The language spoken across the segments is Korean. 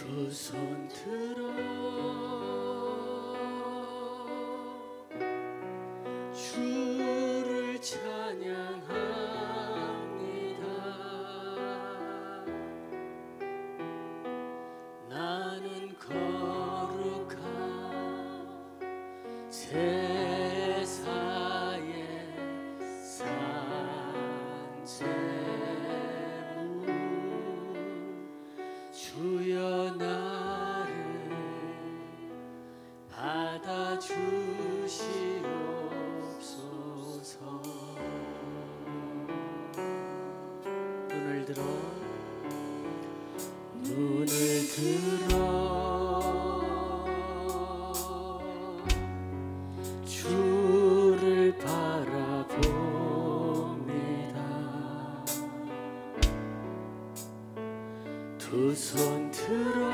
두 손 들어 주를 찬양합니다. 나는 거룩한 제사의 산제물 주여 나를 받아주시옵소서. 눈을 들어 주를 바라봅니다. 두 손 들어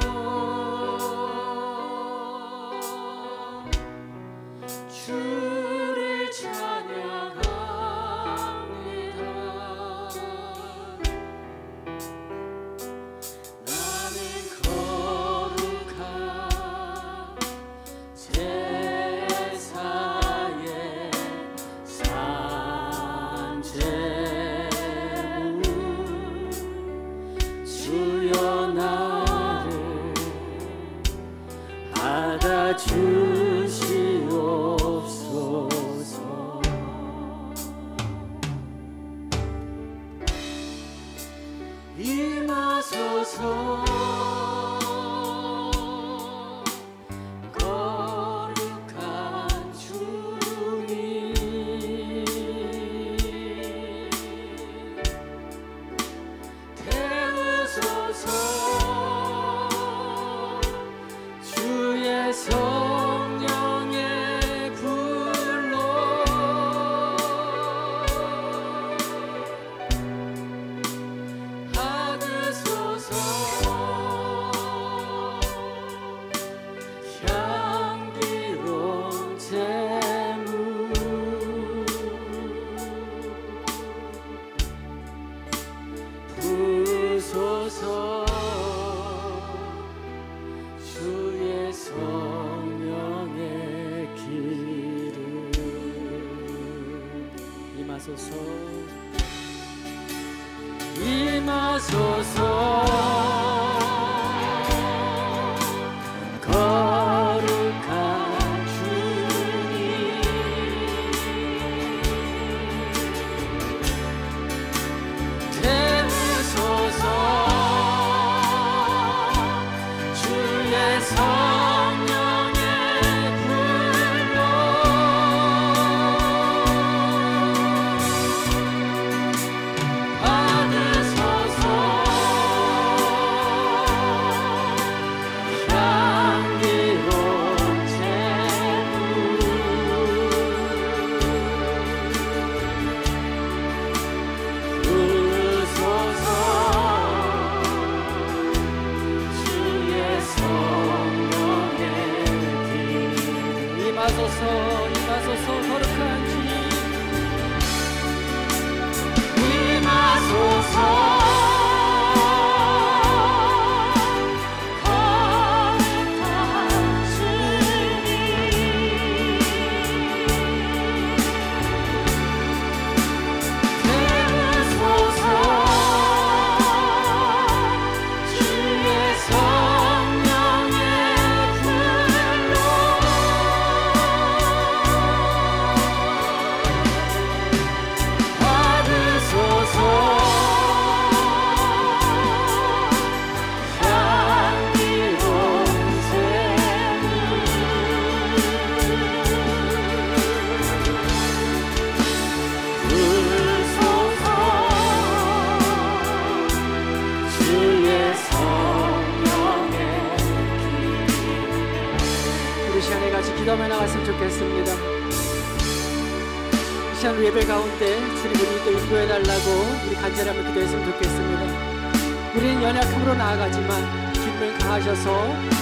주를 찬양합니다. 나는 거룩한 제사의 산제물 주여 나를 받아주시옵소서. 임하소서. 거룩한 주님 태우소서. 주의 성령의 불로 받으소서. 향기로운 제물 부으소서. 주의 성령의 기름 임하소서. 임하소서. 거룩한 주님 태우소서. 주의 성령의 불로 받으소서. 향기로운 제물 부으소서. 주의 성령의 기름 임하소서. 임하소서. 거룩한 주님 임하소서. 거룩한 주님 태우소서. 주의 성령의 불로 받으소서. 향기로운 제물 부으소서. 주의 성령의 기름. 우리 시간에 같이 기도하며 나갔으면 좋겠습니다. 이 시간 예배 가운데 주님 우리 또 인도해달라고 우리 간절히 한번 기도했으면 좋겠습니다. 우리는 연약함으로 나아가지만 주님은 강하셔서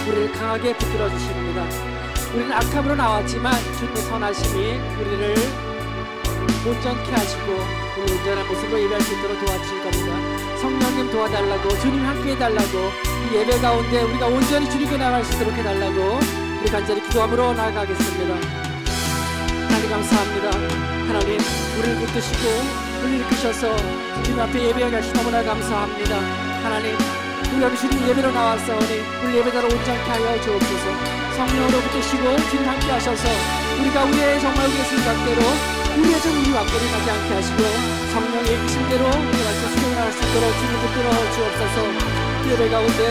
우리를 강하게 붙들어 주십니다. 우리는 악함으로 나왔지만 주님의 선하심이 우리를 온전케 하시고 우리 온전한 모습으로 예배할 수 있도록 도와주실 겁니다. 성령님 도와달라고, 주님 함께 해달라고, 이 예배 가운데 우리가 온전히 주님께 나갈 수 있도록 해달라고 우리 간절히 기도함으로 나아가겠습니다. 하나님 감사합니다. 하나님 우리를 붙드시고 우리를 이끄셔서 주님 앞에 예배하게 하시 너무나 감사합니다. 하나님 우리가 주님 예배로 나왔사오니 우리 예배자로 온전케 하여 주옵소서. 성령으로 붙드시고 주님 함께 하셔서 우리가 우리의 정말 우리의 생각대로 우리의 우리 왕거리 나지 않게 하시고 성령의 이끄심대로 우리 말씀 수행할 수 있도록 주님 붙들어 주옵소서. 예배 가운데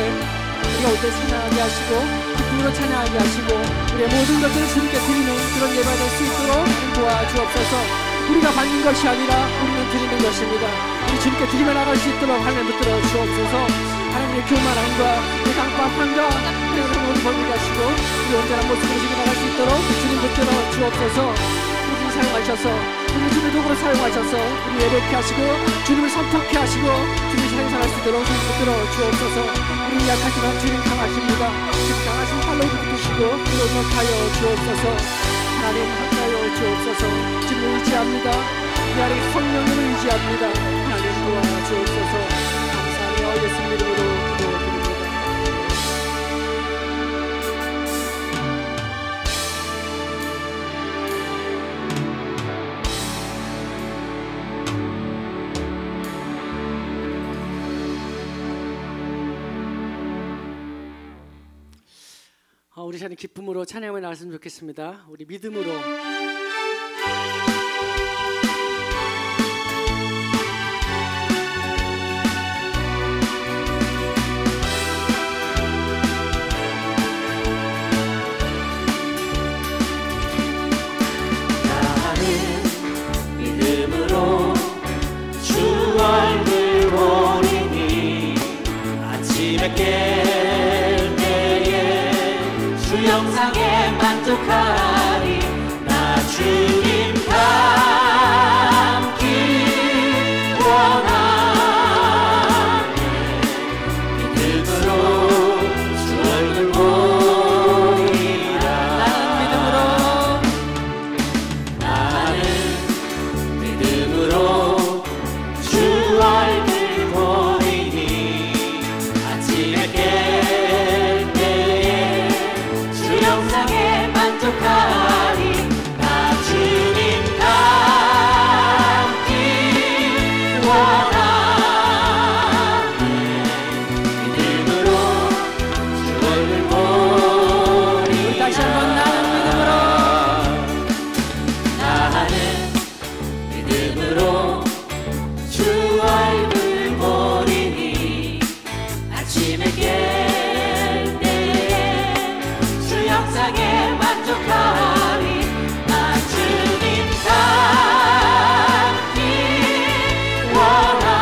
우리가 올 때 찬양하게 하시고 기쁨으로 찬양하게 하시고 우리의 모든 것들을 주님께 드리는 그런 예배가 될 수 있도록 도와주옵소서. 우리가 받는 것이 아니라 우리는 드리는 것입니다. 우리 주님께 드리며 나갈 수 있도록 하나님 붙들어 주옵소서. 하나님의 교만함과 우리 강박함과 우리의 모든 범위를 하시고 우리 온전한 모습으로 지금 나갈 수 있도록 주님 붙들어 주옵소서. 우리를 사용하셔서 우리 주님의 도구로 사용하셔서 우리 예배케 하시고 주님을 선포케 하시고 주님을 사용할 수 있도록 주님 붙들어 주옵소서. 우리 약하지만 주님 강하십니다. 주님 강하신 팔로 붙드시고 기록하여 주옵소서. 하나님 함께하여 주옵소서. 주님을 의지합니다. 우리 안에 성령님을 의지합니다. 하나님 도와주옵소서. 감사하며 예수님 이름으로 기도드립니다. 우리 자는 기쁨으로 찬양을 나왔으면 좋겠습니다. 우리 믿음으로 주 얼굴 보리니 아침에 깰 때에 주 영상에 만족하리. 나 주님 닮기 원하네. 믿음으로 주 얼굴 보리라. 나는 믿음으로 주 얼굴 보리니 아침에 깰 때에 주 영상에 만족하리. 나 주님 닮기 원하네. 믿음으로 주 얼굴 보리라. 다시 한번 나는 믿음으로 주 얼굴 보리니 아침에 깰 때에 주 영상에 만족하리. 나 주님 닮기 원하네.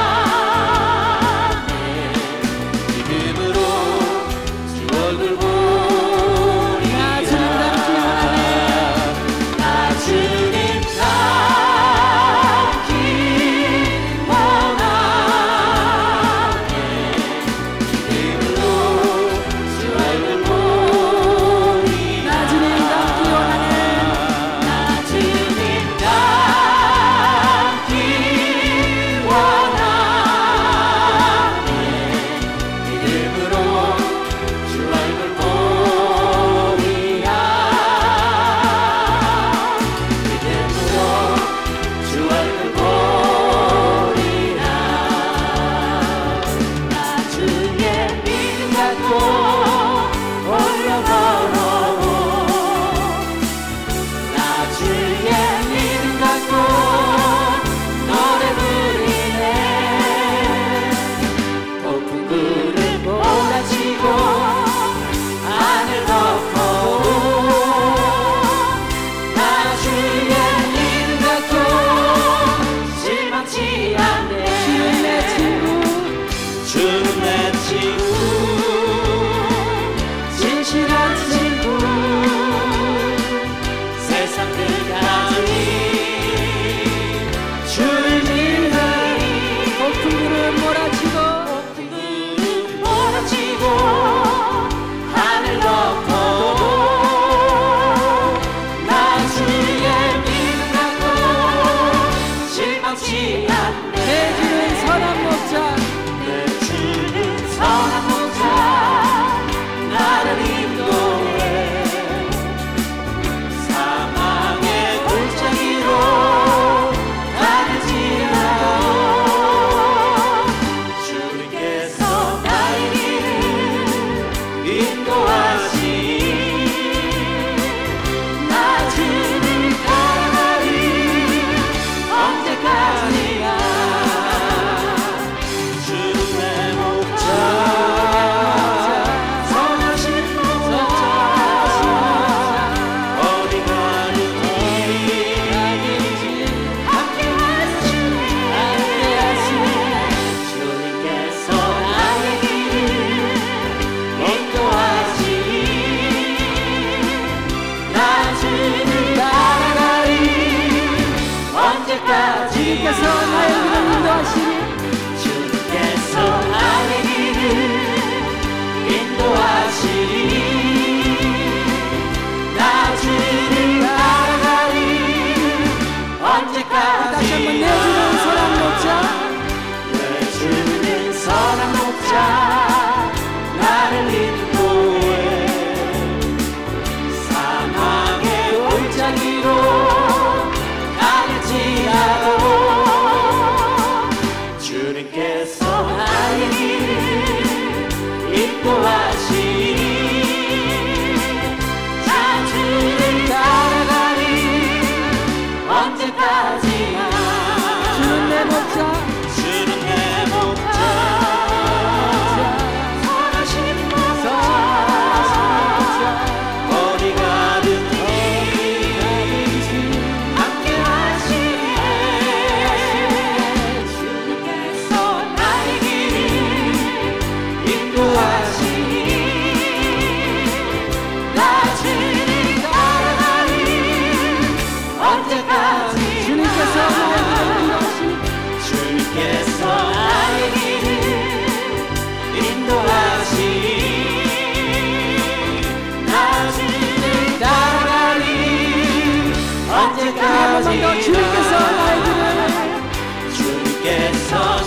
한 번만 더 주님께서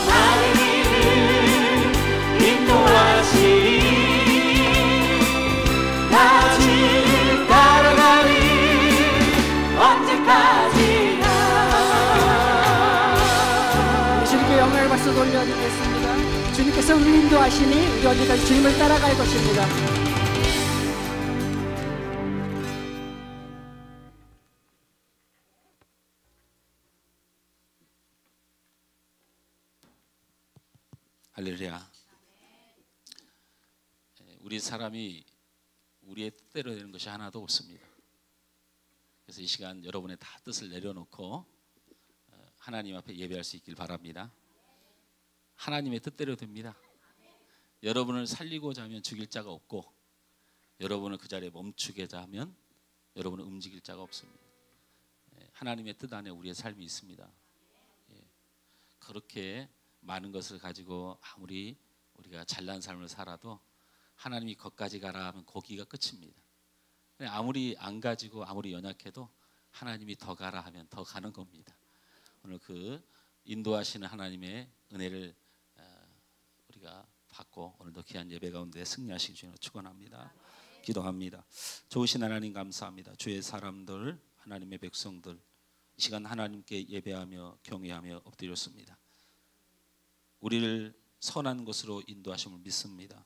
나의 길을 인도하시니 나 주를 따라가리 언제까지나. 주님께 영광의 박수 돌려드리겠습니다. 주님께서 우리를 인도하시니 우리 언제까지 주님을 따라갈 것입니다. 할렐루야. 우리 사람이 우리의 뜻대로 되는 것이 하나도 없습니다. 그래서 이 시간 여러분의 다 뜻을 내려놓고 하나님 앞에 예배할 수 있길 바랍니다. 하나님의 뜻대로 됩니다. 여러분을 살리고자 하면 죽일 자가 없고, 여러분을 그 자리에 멈추게 하면 여러분은 움직일 자가 없습니다. 하나님의 뜻 안에 우리의 삶이 있습니다. 그렇게 많은 것을 가지고 아무리 우리가 잘난 삶을 살아도 하나님이 거기까지 가라 하면 거기가 끝입니다. 아무리 안 가지고 아무리 연약해도 하나님이 더 가라 하면 더 가는 겁니다. 오늘 그 인도하시는 하나님의 은혜를 우리가 받고 오늘도 귀한 예배 가운데 승리하시기 주님으로 축원합니다. 기도합니다. 좋으신 하나님 감사합니다. 주의 사람들, 하나님의 백성들 이 시간 하나님께 예배하며 경외하며 엎드렸습니다. 우리를 선한 것으로 인도하심을 믿습니다.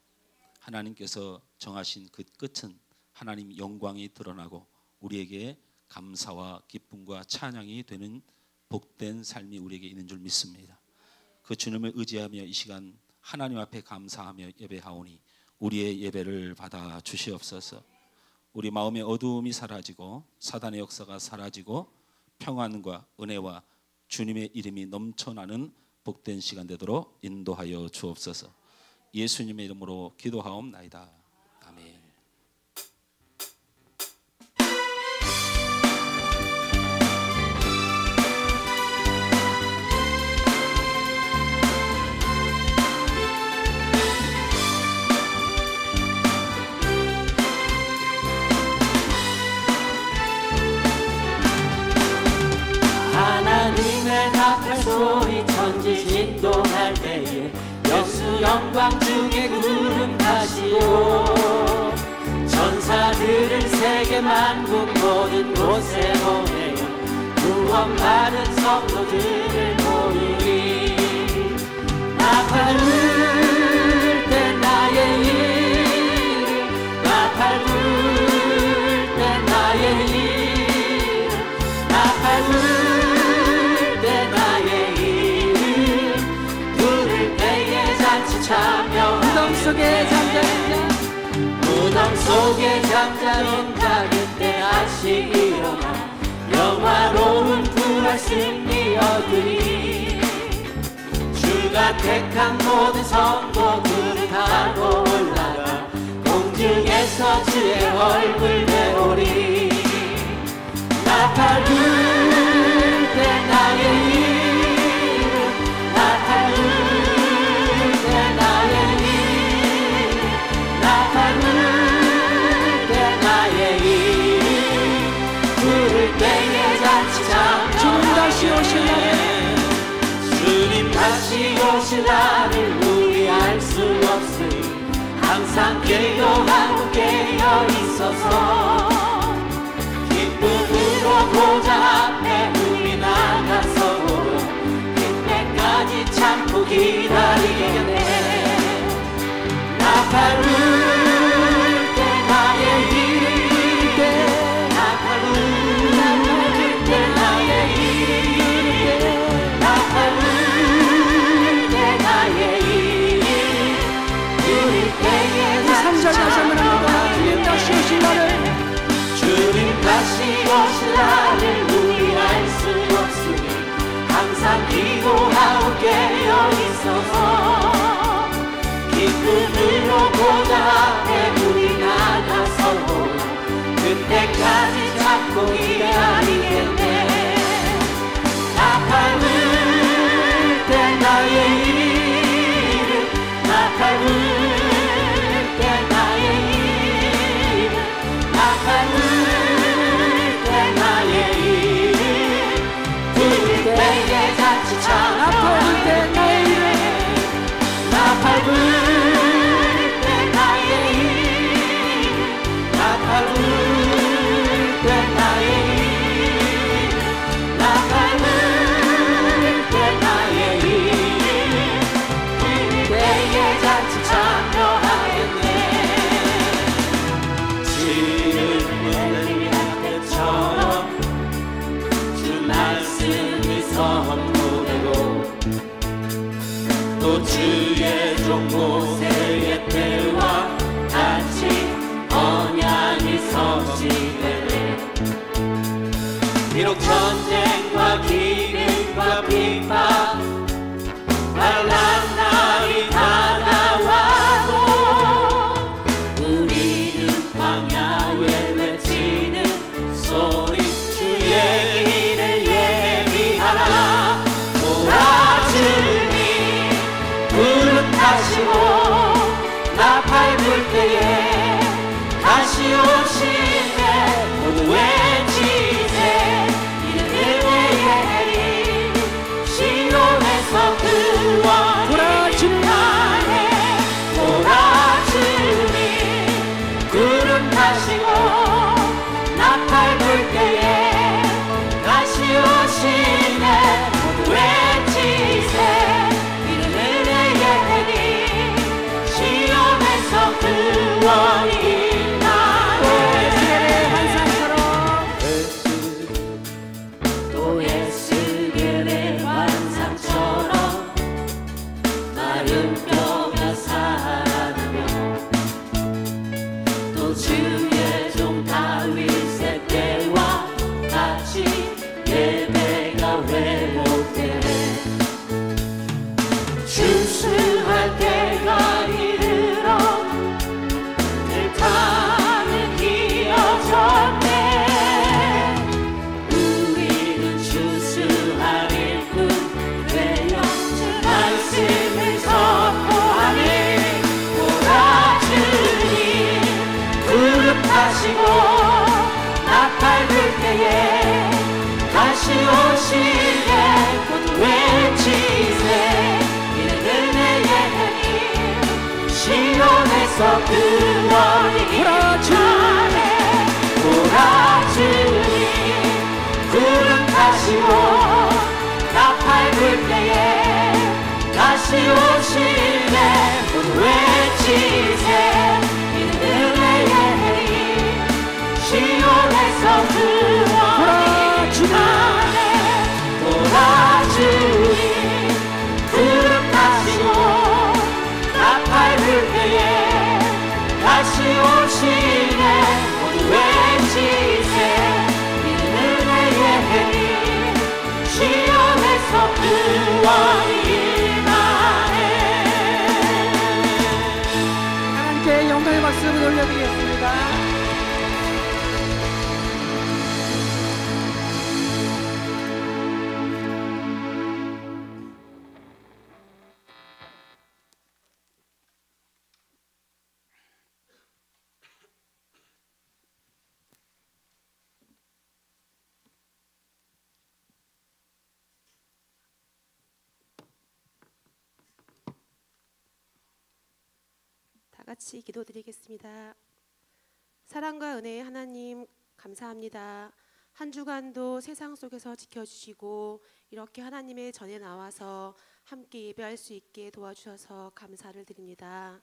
하나님께서 정하신 그 끝은 하나님 영광이 드러나고 우리에게 감사와 기쁨과 찬양이 되는 복된 삶이 우리에게 있는 줄 믿습니다. 그 주님을 의지하며 이 시간 하나님 앞에 감사하며 예배하오니 우리의 예배를 받아 주시옵소서. 우리 마음의 어두움이 사라지고 사단의 역사가 사라지고 평안과 은혜와 주님의 이름이 넘쳐나는 복된 시간 되도록 인도하여 주옵소서. 예수님의 이름으로 기도하옵나이다. 아멘. 하나님의 나팔 소리 천지 진동할 때에 여수 영광 중에 구름 타시오. 전사들을 세계 만국 모든 곳에 보내어 구원받은 성도들을 모으리. 나팔 불 때 나의 이름, 나팔 불 때 나의 이름, 나팔 불 무덤 속에 잠자는 무덤 속에 잠자는 자 그때 다시 일어나 영화로운 부활 승리 얻으리. 주가 택한 모든 성도들을 타고 올라가 공중에서 주의 얼굴 배우리. 나팔 불 때 나의 이름, 나팔 불 주님 다시 오실 날에 주님 다시 오실 날을 우리 알 수 없으니 항상 기도하고 깨어 있어서 기쁨으로 보좌 앞에 우리 나가서 그때까지 참고 기다리겠네. 나팔 불 때 나의 이름, 나팔 불 때 나의 이름, 나팔 불 때 나의 이름, 우리 때에 산전 다시 한번 합니다. 주님 다시 오실 날을 주님 다시 오실 날을 우리 알 수 없으니 항상 기도하고 깨어 있어서 기쁨으로 보좌 앞에 우리 나가서 그때까지 잡고 기다리겠네. 나팔 불 때 나의 이름, 나팔 불 때 나의 이름, 나팔 불 때 나의 이름, 또 주의 종 모세의 때와 같이 언약이 성취되네. 비록 전쟁과 기근과 핍박 환난 날이 다가와도 우리는 광야에 외치는 소리 주의 길을 예비하라. 오라 주님 구름 타시고 나팔 불 때에 다시 오시네. 모두 외치세 이는 은혜의 해리 시온에서 구원이 나네. 오라 주님 구름 타시고 나팔 불 때에 다시 오시네. 모두 외치세 이는 은혜의 해리 시온에서 구원이 나네. 또 에스겔의 환상처럼 마른 뼈가 살아나며 또 주의 종 다윗의 때와 같이 예배가 회복되네. 주수할 때가 이르러 들타는 이어졌네. 우리는 주수할 일꾼 되어 주 말씀을 선포하니. 오라 주님 구름 타시고 나팔 불 때에 다시 오시네. 모두 외치세 이는 은혜의 해니 시온에서 구원이 나네. 오라 주님 구름 타시고 나팔 불 때에 다시 오시네. 모두 외치세 이는 은혜의 해니 시온에서 구원이 나네. 오라 주님 구름 타시고 나팔 불 때에 다시 오시네. 모두 외치세 이는 은혜의 해니 시온에서 구원이 나네. 하나님께 영광의 박수를 올려드리겠습니다. 다 같이 기도드리겠습니다. 사랑과 은혜의 하나님 감사합니다. 한 주간도 세상 속에서 지켜주시고 이렇게 하나님의 전에 나와서 함께 예배할 수 있게 도와주셔서 감사를 드립니다.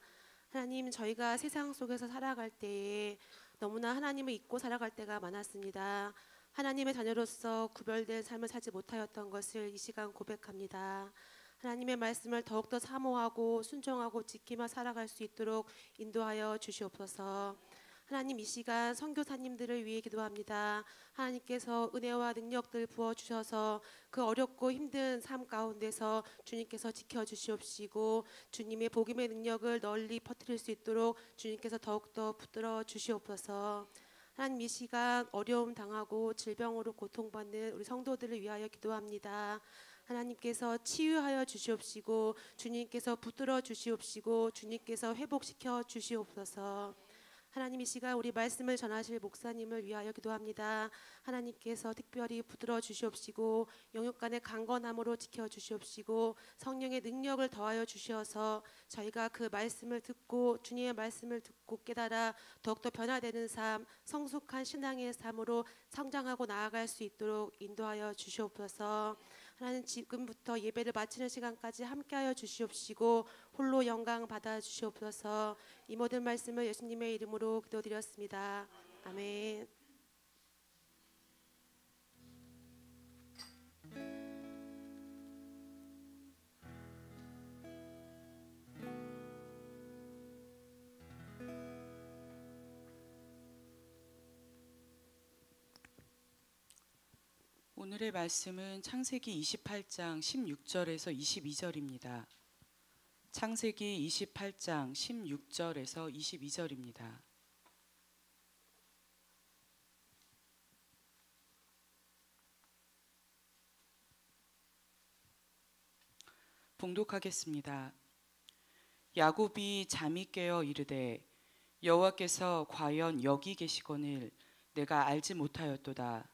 하나님, 저희가 세상 속에서 살아갈 때에 너무나 하나님을 잊고 살아갈 때가 많았습니다. 하나님의 자녀로서 구별된 삶을 살지 못하였던 것을 이 시간 고백합니다. 하나님의 말씀을 더욱더 사모하고 순종하고 지키며 살아갈 수 있도록 인도하여 주시옵소서. 하나님, 이 시간 선교사님들을 위해 기도합니다. 하나님께서 은혜와 능력들 부어주셔서 그 어렵고 힘든 삶 가운데서 주님께서 지켜주시옵시고 주님의 복음의 능력을 널리 퍼뜨릴 수 있도록 주님께서 더욱더 붙들어 주시옵소서. 하나님, 이 시간 어려움 당하고 질병으로 고통받는 우리 성도들을 위하여 기도합니다. 하나님께서 치유하여 주시옵시고 주님께서 붙들어 주시옵시고 주님께서 회복시켜 주시옵소서. 하나님, 이 시간 우리 말씀을 전하실 목사님을 위하여 기도합니다. 하나님께서 특별히 붙들어 주시옵시고 영육간의 강건함으로 지켜 주시옵시고 성령의 능력을 더하여 주시어서 저희가 그 말씀을 듣고 주님의 말씀을 듣고 깨달아 더욱더 변화되는 삶, 성숙한 신앙의 삶으로 성장하고 나아갈 수 있도록 인도하여 주시옵소서. 하나님, 지금부터 예배를 마치는 시간까지 함께하여 주시옵시고 홀로 영광 받아 주시옵소서. 이 모든 말씀을 예수님의 이름으로 기도드렸습니다. 아멘. 오늘의 말씀은 창세기 28장 16절에서 22절입니다. 창세기 28장 16절에서 22절입니다. 봉독하겠습니다. 야곱이 잠이 깨어 이르되 여호와께서 과연 여기 계시거늘 내가 알지 못하였도다.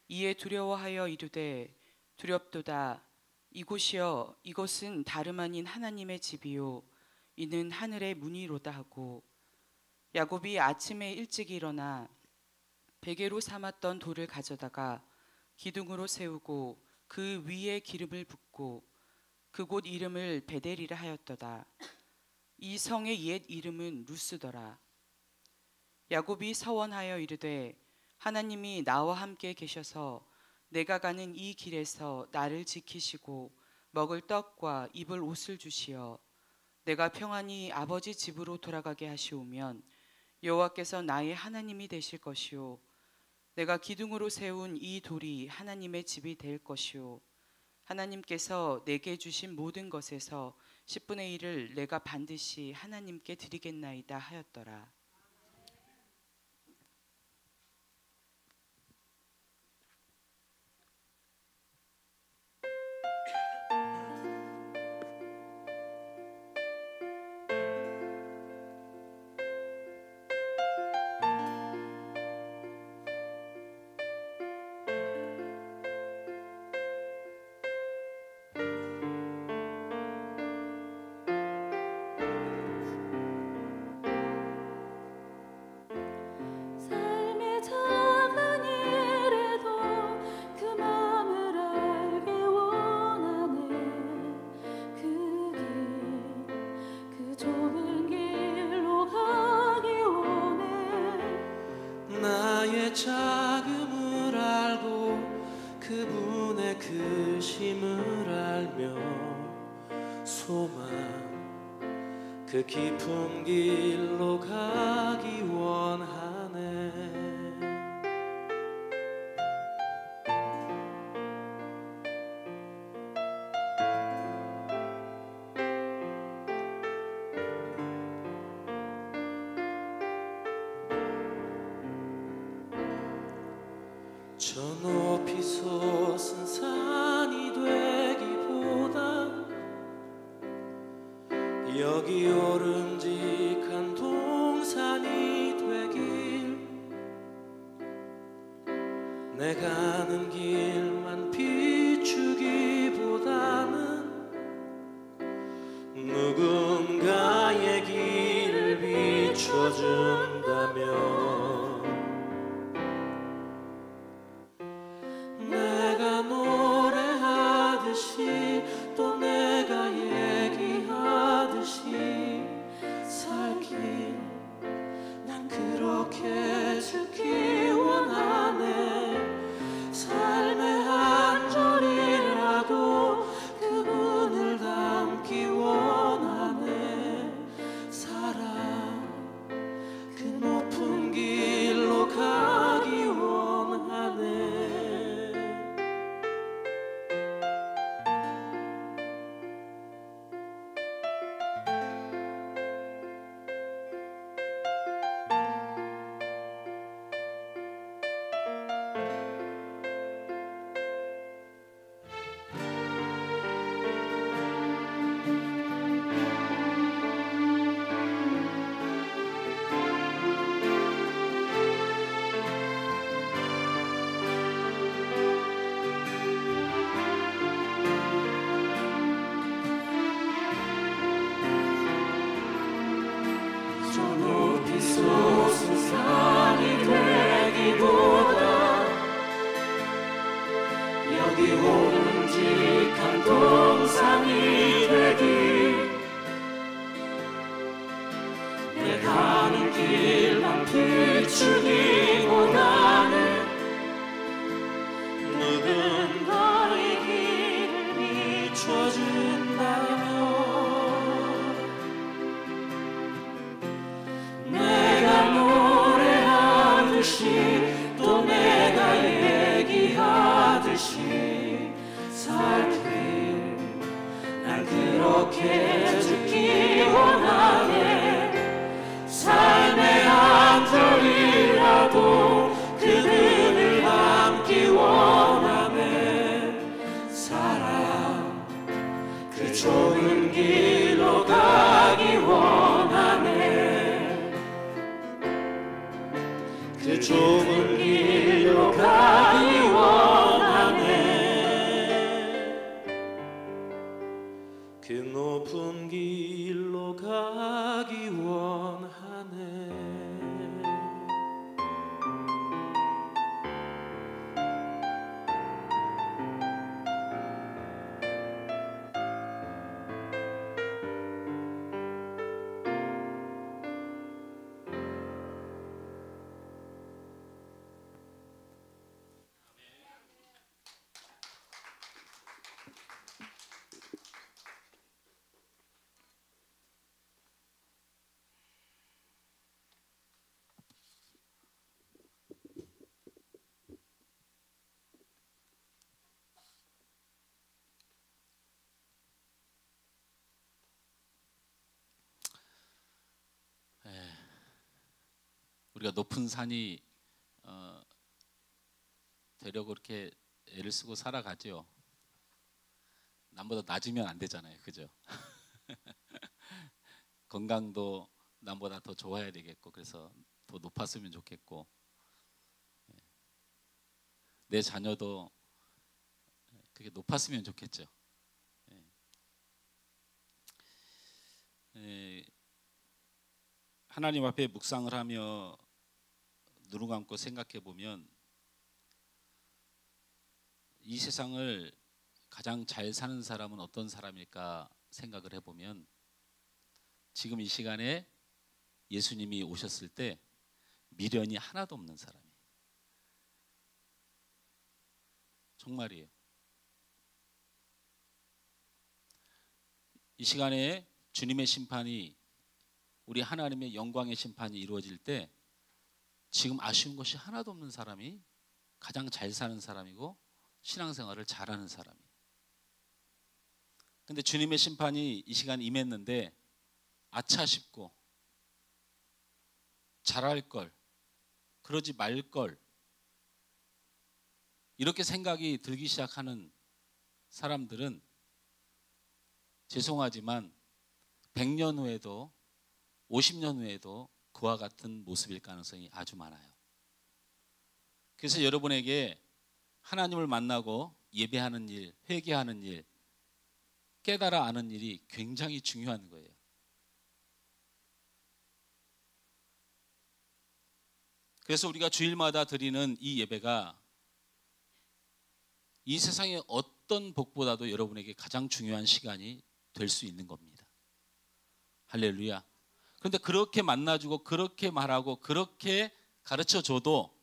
이에 두려워하여 이르되 두렵도다. 이곳이여 이것은 다름 아닌 하나님의 집이요 이는 하늘의 문이로다 하고 야곱이 아침에 일찍 일어나 베개로 삼았던 돌을 가져다가 기둥으로 세우고 그 위에 기름을 붓고 그곳 이름을 베델이라 하였도다. 이 성의 옛 이름은 루스더라. 야곱이 서원하여 이르되 하나님이 나와 함께 계셔서 내가 가는 이 길에서 나를 지키시고 먹을 떡과 입을 옷을 주시어 내가 평안히 아버지 집으로 돌아가게 하시오면 여호와께서 나의 하나님이 되실 것이요 내가 기둥으로 세운 이 돌이 하나님의 집이 될 것이요 하나님께서 내게 주신 모든 것에서 10분의 1을 내가 반드시 하나님께 드리겠나이다 하였더라. 작음을 알고 그분의 크심을 알며 소망 그 깊은 길로 가기 원하네. 저 높이 솟은 산이 되기보다 여기 오름직한 동산이 되길 내 가는 길만 비추기보다는 누군가의 길을 비춰준다면 또 내가 얘기하듯이 살길 난 그렇게 죽기 원하네. 삶의 한 절이라도 그분을 담기 원하네. 사랑 그 높은 길로 가기 원하네. 솟은 산이 되기보다 여기 오름직한 동산이 되길 내 가는 길만 비추기보다는 누군가의 길을 비춰준다면 또 내가 얘기하듯이 이렇게 죽기 원하네. 삶의 한 절이라도 그들을 담기 원하네. 사랑 그 좁은 길로 가기 원하네. 그 좁은 길로 가기 원하네. 그 높은 길로 가기 원하네. 우리가 높은 산이 되려고 이렇게 애를 쓰고 살아가죠. 남보다 낮으면 안 되잖아요, 그죠? 건강도 남보다 더 좋아야 되겠고, 그래서 더 높았으면 좋겠고, 내 자녀도 그게 높았으면 좋겠죠. 하나님 앞에 묵상을 하며 눈을 감고 생각해 보면 이 세상을 가장 잘 사는 사람은 어떤 사람일까 생각을 해보면 지금 이 시간에 예수님이 오셨을 때 미련이 하나도 없는 사람이에요. 정말이에요. 이 시간에 주님의 심판이, 우리 하나님의 영광의 심판이 이루어질 때 지금 아쉬운 것이 하나도 없는 사람이 가장 잘 사는 사람이고 신앙생활을 잘하는 사람이에요. 근데 주님의 심판이 이 시간에 임했는데 아차 싶고 잘할 걸, 그러지 말 걸, 이렇게 생각이 들기 시작하는 사람들은 죄송하지만 100년 후에도 50년 후에도 그와 같은 모습일 가능성이 아주 많아요. 그래서 여러분에게 하나님을 만나고 예배하는 일, 회개하는 일, 깨달아 아는 일이 굉장히 중요한 거예요. 그래서 우리가 주일마다 드리는 이 예배가 이 세상의 어떤 복보다도 여러분에게 가장 중요한 시간이 될 수 있는 겁니다. 할렐루야. 그런데 그렇게 만나주고 그렇게 말하고 그렇게 가르쳐줘도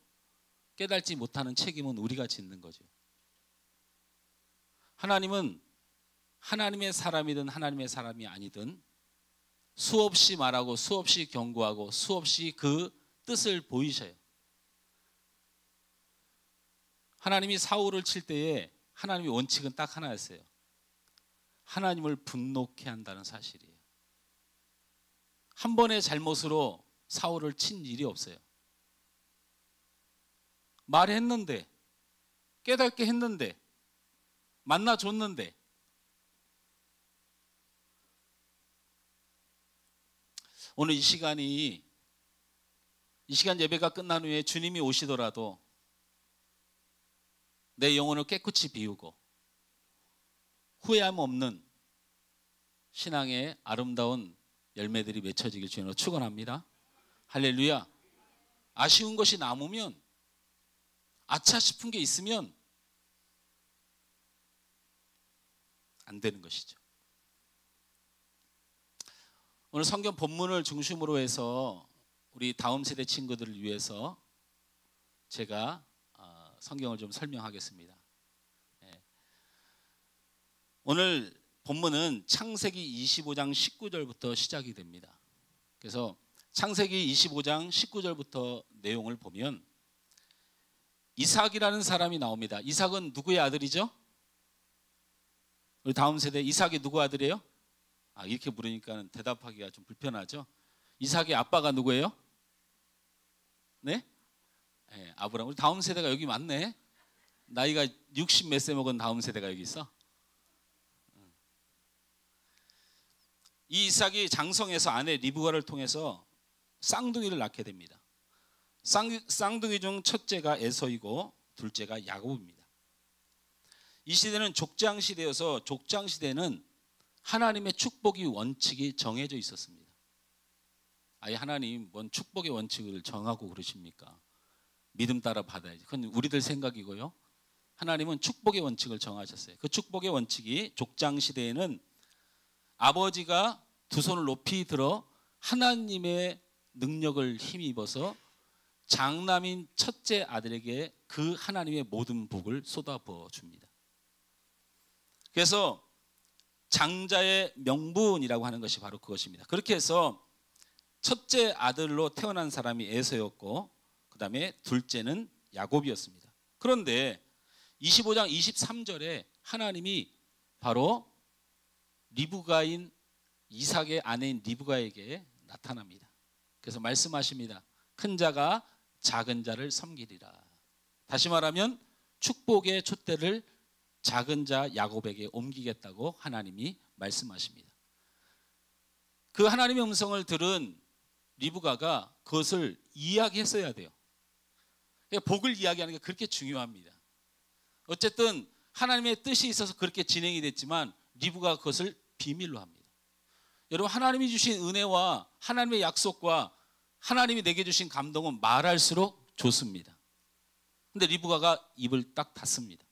깨달지 못하는 책임은 우리가 짓는 거죠. 하나님은 하나님의 사람이든 하나님의 사람이 아니든 수없이 말하고 수없이 경고하고 수없이 그 뜻을 보이셔요. 하나님이 사울을 칠 때에 하나님의 원칙은 딱 하나였어요. 하나님을 분노케 한다는 사실이에요. 한 번의 잘못으로 사울을 친 일이 없어요. 말했는데, 깨닫게 했는데, 만나줬는데, 오늘 이 시간 예배가 끝난 후에 주님이 오시더라도 내 영혼을 깨끗이 비우고 후회함 없는 신앙의 아름다운 열매들이 맺혀지길 주님으로 축원합니다. 할렐루야. 아쉬운 것이 남으면, 아차 싶은 게 있으면 안 되는 것이죠. 오늘 성경 본문을 중심으로 해서 우리 다음 세대 친구들을 위해서 제가 성경을 좀 설명하겠습니다. 오늘 본문은 창세기 25장 19절부터 시작이 됩니다. 그래서 창세기 25장 19절부터 내용을 보면 이삭이라는 사람이 나옵니다. 이삭은 누구의 아들이죠? 우리 다음 세대 이삭이 누구 아들이에요? 이렇게 물으니까 대답하기가 좀 불편하죠. 이삭의 아빠가 누구예요? 네? 네, 아브라함. 우리 다음 세대가 여기 많네. 나이가 60 몇 세 먹은 다음 세대가 여기 있어. 이 이삭이 장성에서 아내 리브가를 통해서 쌍둥이를 낳게 됩니다. 쌍둥이 중 첫째가 에서이고 둘째가 야곱입니다. 이 시대는 족장 시대여서 족장 시대는 하나님의 축복이 원칙이 정해져 있었습니다. 아예 하나님 뭔 축복의 원칙을 정하고 그러십니까? 믿음 따라 받아야지. 그건 우리들 생각이고요. 하나님은 축복의 원칙을 정하셨어요. 그 축복의 원칙이 족장 시대에는 아버지가 두 손을 높이 들어 하나님의 능력을 힘입어서 장남인 첫째 아들에게 그 하나님의 모든 복을 쏟아부어 줍니다. 그래서 장자의 명분이라고 하는 것이 바로 그것입니다. 그렇게 해서 첫째 아들로 태어난 사람이 에서였고 그 다음에 둘째는 야곱이었습니다. 그런데 25장 23절에 하나님이 바로 리브가인 이삭의 아내인 리브가에게 나타납니다. 그래서 말씀하십니다. 큰 자가 작은 자를 섬기리라. 다시 말하면 축복의 촛대를 작은 자 야곱에게 옮기겠다고 하나님이 말씀하십니다. 그 하나님의 음성을 들은 리브가가 그것을 이야기했어야 돼요. 복을 이야기하는 게 그렇게 중요합니다. 어쨌든 하나님의 뜻이 있어서 그렇게 진행이 됐지만 리브가가 그것을 비밀로 합니다. 여러분, 하나님이 주신 은혜와 하나님의 약속과 하나님이 내게 주신 감동은 말할수록 좋습니다. 근데 리브가가 입을 딱 닫습니다.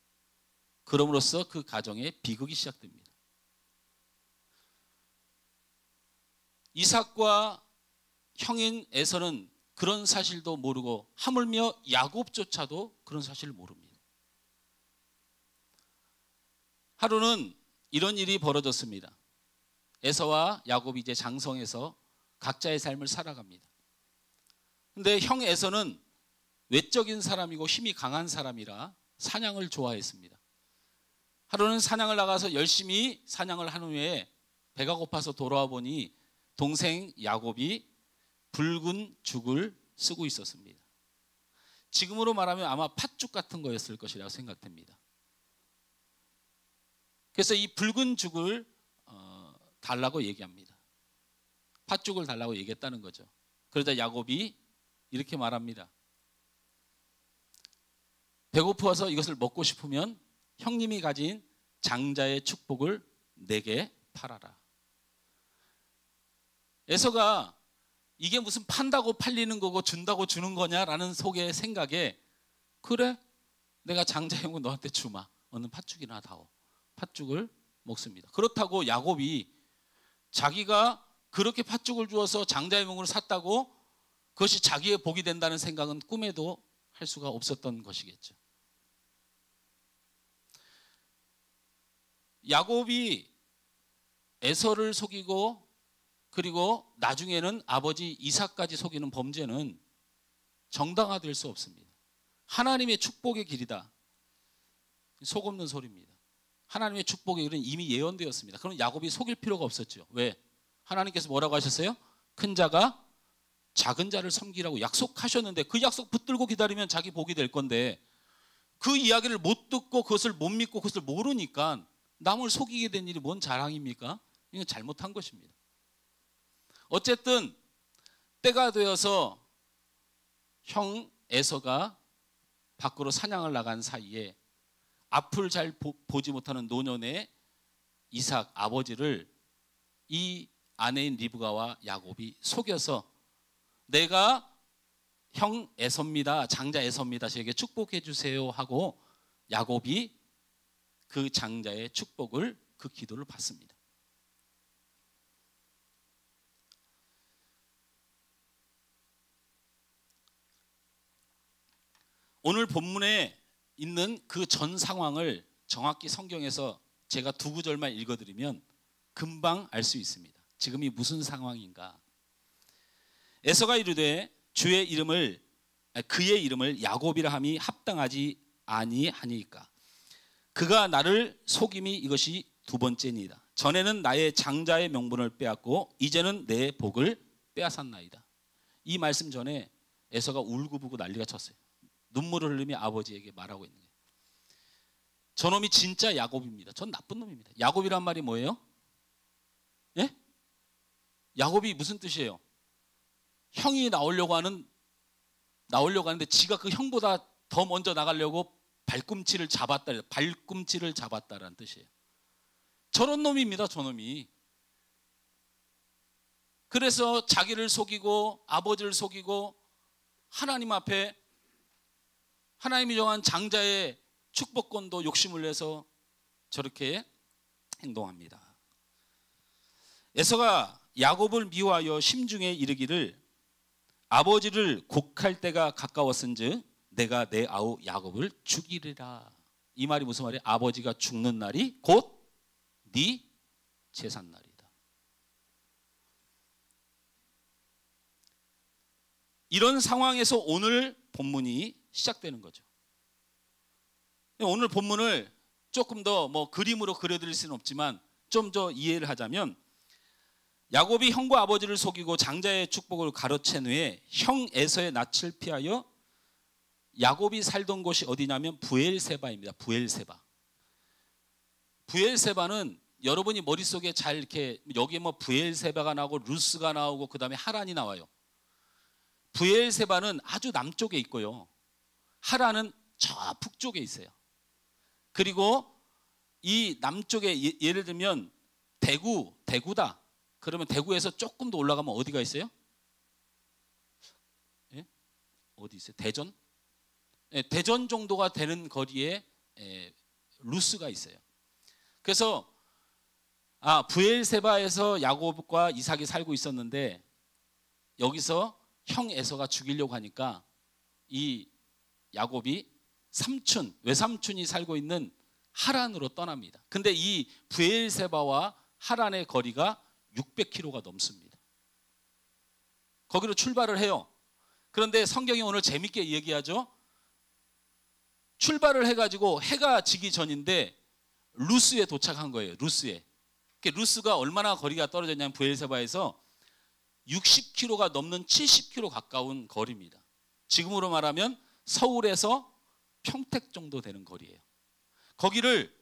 그럼으로써 그 가정의 비극이 시작됩니다. 이삭과 형인 에서는 그런 사실도 모르고 하물며 야곱조차도 그런 사실을 모릅니다. 하루는 이런 일이 벌어졌습니다. 에서와 야곱이 이제 장성해서 각자의 삶을 살아갑니다. 근데 형 에서는 외적인 사람이고 힘이 강한 사람이라 사냥을 좋아했습니다. 하루는 사냥을 나가서 열심히 사냥을 한 후에 배가 고파서 돌아와 보니 동생 야곱이 붉은 죽을 쓰고 있었습니다. 지금으로 말하면 아마 팥죽 같은 거였을 것이라고 생각됩니다. 그래서 이 붉은 죽을 달라고 얘기합니다. 팥죽을 달라고 얘기했다는 거죠. 그러자 야곱이 이렇게 말합니다. 배고파서 이것을 먹고 싶으면 형님이 가진 장자의 축복을 내게 팔아라. 에서가 이게 무슨 판다고 팔리는 거고 준다고 주는 거냐라는 속의 생각에 그래? 내가 장자의 형은 너한테 주마. 너는 팥죽이나 다오. 팥죽을 먹습니다. 그렇다고 야곱이 자기가 그렇게 팥죽을 주어서 장자의 명으로 샀다고 그것이 자기의 복이 된다는 생각은 꿈에도 할 수가 없었던 것이겠죠. 야곱이 에서를 속이고 그리고 나중에는 아버지 이삭까지 속이는 범죄는 정당화될 수 없습니다. 하나님의 축복의 길이다. 속 없는 소리입니다. 하나님의 축복의 길은 이미 예언되었습니다. 그럼 야곱이 속일 필요가 없었죠. 왜? 하나님께서 뭐라고 하셨어요? 큰 자가 작은 자를 섬기라고 약속하셨는데 그 약속 붙들고 기다리면 자기 복이 될 건데 그 이야기를 못 듣고 그것을 못 믿고 그것을 모르니까 남을 속이게 된 일이 뭔 자랑입니까? 이건 잘못한 것입니다. 어쨌든 때가 되어서 형 에서가 밖으로 사냥을 나간 사이에 앞을 잘 보지 못하는 노년의 이삭 아버지를 이 아내인 리브가와 야곱이 속여서 내가 형 에서입니다. 장자 에서입니다. 저에게 축복해 주세요 하고 야곱이 그 장자의 축복을 그 기도를 받습니다. 오늘 본문에 있는 그 전 상황을 정확히 성경에서 제가 두 구절만 읽어드리면 금방 알 수 있습니다. 지금이 무슨 상황인가? 에서가 이르되 그의 이름을 야곱이라 함이 합당하지 아니하니까 그가 나를 속임이 이것이 두 번째니다. 전에는 나의 장자의 명분을 빼앗고 이제는 내 복을 빼앗았나이다. 이 말씀 전에 에서가 울고불고 난리가 쳤어요. 눈물을 흘리며 아버지에게 말하고 있는 거예요. 저놈이 진짜 야곱입니다. 전 나쁜 놈입니다. 야곱이란 말이 뭐예요? 예? 야곱이 무슨 뜻이에요? 형이 나오려고 하는데 지가 그 형보다 더 먼저 나가려고 발꿈치를 잡았다라는 뜻이에요. 저런 놈입니다. 저놈이. 그래서 자기를 속이고 아버지를 속이고 하나님 앞에 하나님이 정한 장자의 축복권도 욕심을 내서 저렇게 행동합니다. 에서가 야곱을 미워하여 심중에 이르기를 아버지를 곡할 때가 가까웠은즉 내가 내 아우 야곱을 죽이리라. 이 말이 무슨 말이에요? 아버지가 죽는 날이 곧 네 제삿날이다. 이런 상황에서 오늘 본문이 시작되는 거죠. 오늘 본문을 조금 더 그림으로 그려드릴 수는 없지만 좀 더 이해를 하자면 야곱이 형과 아버지를 속이고 장자의 축복을 가로챈 후에 형 에서의 낯을 피하여 야곱이 살던 곳이 어디냐면 브엘세바입니다. 브엘세바는 여러분이 머릿속에 잘 이렇게 여기 브엘세바가 나오고 루스가 나오고 그 다음에 하란이 나와요. 브엘세바는 아주 남쪽에 있고요. 하란은 저 북쪽에 있어요. 그리고 이 남쪽에 예를 들면 대구다. 그러면 대구에서 조금 더 올라가면 어디가 있어요? 예? 어디 있어요? 대전? 예, 대전 정도가 되는 거리에 루스가 있어요. 그래서 브엘세바에서 야곱과 이삭이 살고 있었는데 여기서 형 에서가 죽이려고 하니까 이 야곱이 외삼촌이 살고 있는 하란으로 떠납니다. 근데 이 브엘세바와 하란의 거리가 600km가 넘습니다. 거기로 출발을 해요. 그런데 성경이 오늘 재밌게 얘기하죠. 출발을 해가지고 해가 지기 전인데 루스에 도착한 거예요. 루스가 얼마나 거리가 떨어졌냐면 브엘세바에서 60km가 넘는 70km 가까운 거리입니다. 지금으로 말하면 서울에서 평택 정도 되는 거리예요. 거기를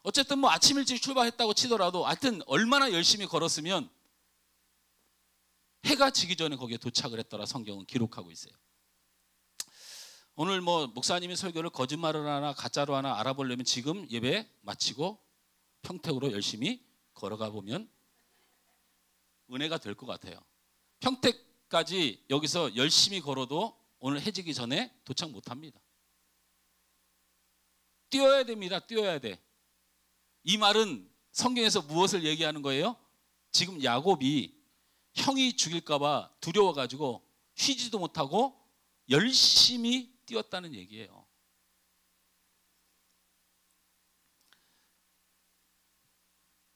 어쨌든 아침 일찍 출발했다고 치더라도 하여튼 얼마나 열심히 걸었으면 해가 지기 전에 거기에 도착을 했더라 성경은 기록하고 있어요. 오늘 목사님이 설교를 거짓말을 하나 가짜로 하나 알아보려면 지금 예배 마치고 평택으로 열심히 걸어가 보면 은혜가 될 것 같아요. 평택까지 여기서 열심히 걸어도 오늘 해지기 전에 도착 못합니다. 뛰어야 됩니다. 뛰어야 돼. 이 말은 성경에서 무엇을 얘기하는 거예요? 지금 야곱이 형이 죽일까 봐 두려워가지고 쉬지도 못하고 열심히 뛰었다는 얘기예요.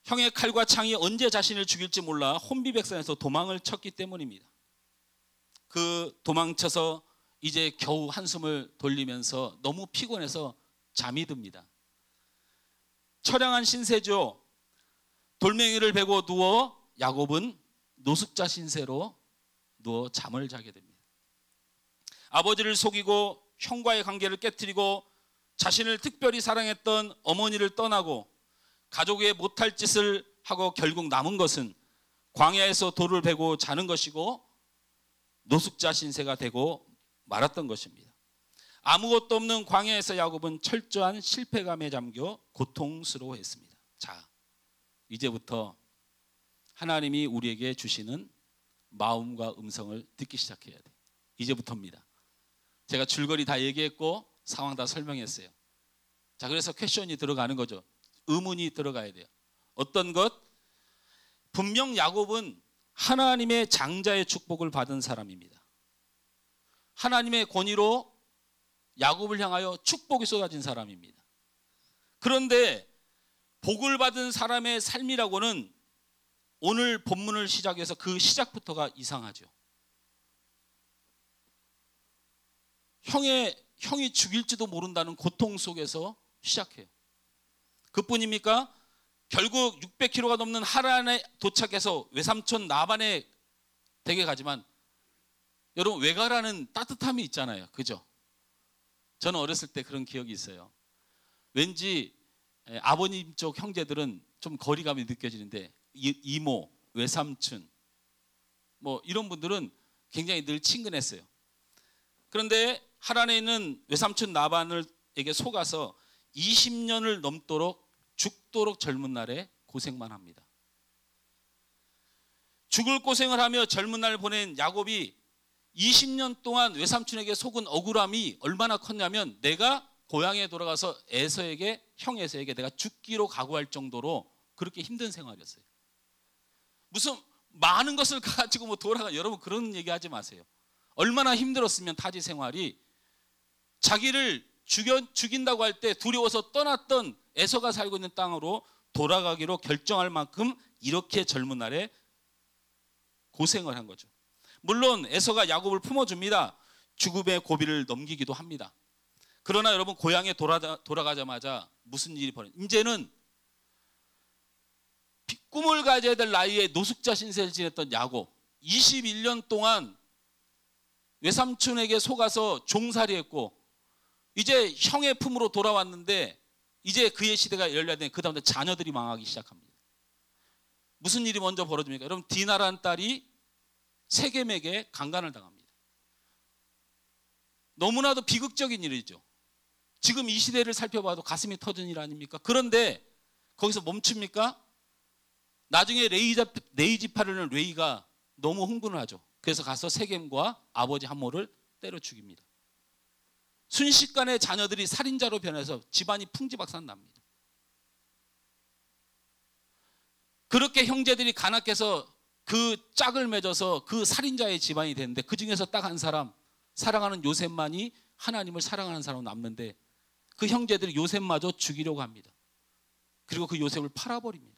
형의 칼과 창이 언제 자신을 죽일지 몰라 혼비백산에서 도망을 쳤기 때문입니다. 그 도망쳐서 이제 겨우 한숨을 돌리면서 너무 피곤해서 잠이 듭니다. 처량한 신세죠. 돌멩이를 베고 누워 야곱은 노숙자 신세로 누워 잠을 자게 됩니다. 아버지를 속이고 형과의 관계를 깨뜨리고 자신을 특별히 사랑했던 어머니를 떠나고 가족에 못할 짓을 하고 결국 남은 것은 광야에서 돌을 베고 자는 것이고 노숙자 신세가 되고 말았던 것입니다. 아무것도 없는 광야에서 야곱은 철저한 실패감에 잠겨 고통스러워했습니다. 자, 이제부터 하나님이 우리에게 주시는 마음과 음성을 듣기 시작해야 돼. 이제부터입니다. 제가 줄거리 다 얘기했고 상황 다 설명했어요. 자, 그래서 퀘션이 들어가는 거죠. 의문이 들어가야 돼요. 어떤 것? 분명 야곱은 하나님의 장자의 축복을 받은 사람입니다. 하나님의 권위로 야곱을 향하여 축복이 쏟아진 사람입니다. 그런데 복을 받은 사람의 삶이라고는 오늘 본문을 시작해서 그 시작부터가 이상하죠. 형이 죽일지도 모른다는 고통 속에서 시작해요. 그뿐입니까? 결국 600km가 넘는 하란에 도착해서 외삼촌 라반의 댁에 가지만 여러분 외가라는 따뜻함이 있잖아요. 그죠? 저는 어렸을 때 그런 기억이 있어요. 왠지 아버님 쪽 형제들은 좀 거리감이 느껴지는데 이모, 외삼촌 뭐 이런 분들은 굉장히 늘 친근했어요. 그런데 하란에 있는 외삼촌 라반에게 속아서 20년을 넘도록 죽도록 젊은 날에 고생만 합니다. 죽을 고생을 하며 젊은 날을 보낸 야곱이 20년 동안 외삼촌에게 속은 억울함이 얼마나 컸냐면 내가 고향에 돌아가서 형 에서에게 내가 죽기로 각오할 정도로 그렇게 힘든 생활이었어요. 무슨 많은 것을 가지고 뭐 여러분 그런 얘기 하지 마세요. 얼마나 힘들었으면 타지 생활이 자기를 죽인다고 할 때 두려워서 떠났던 에서가 살고 있는 땅으로 돌아가기로 결정할 만큼 이렇게 젊은 날에 고생을 한 거죠. 물론 에서가 야곱을 품어줍니다. 죽음의 고비를 넘기기도 합니다. 그러나 여러분 고향에 돌아가자마자 무슨 일이 벌어져요? 이제는 꿈을 가져야 될 나이에 노숙자 신세를 지냈던 야곱 21년 동안 외삼촌에게 속아서 종살이했고 이제 형의 품으로 돌아왔는데 이제 그의 시대가 열려야 되는 그 다음에 자녀들이 망하기 시작합니다. 무슨 일이 먼저 벌어집니까? 여러분 디나라는 딸이 세겜에게 강간을 당합니다. 너무나도 비극적인 일이죠. 지금 이 시대를 살펴봐도 가슴이 터지는 일 아닙니까? 그런데 거기서 멈춥니까? 나중에 레이 지파르는 레이가 너무 흥분을 하죠. 그래서 가서 세겜과 아버지 함모를 때려 죽입니다. 순식간에 자녀들이 살인자로 변해서 집안이 풍지박산 납니다. 그렇게 형제들이 간악해서 그 짝을 맺어서 그 살인자의 집안이 되는데 그 중에서 딱 한 사람 사랑하는 요셉만이 하나님을 사랑하는 사람으로 남는데 그 형제들이 요셉마저 죽이려고 합니다. 그리고 그 요셉을 팔아버립니다.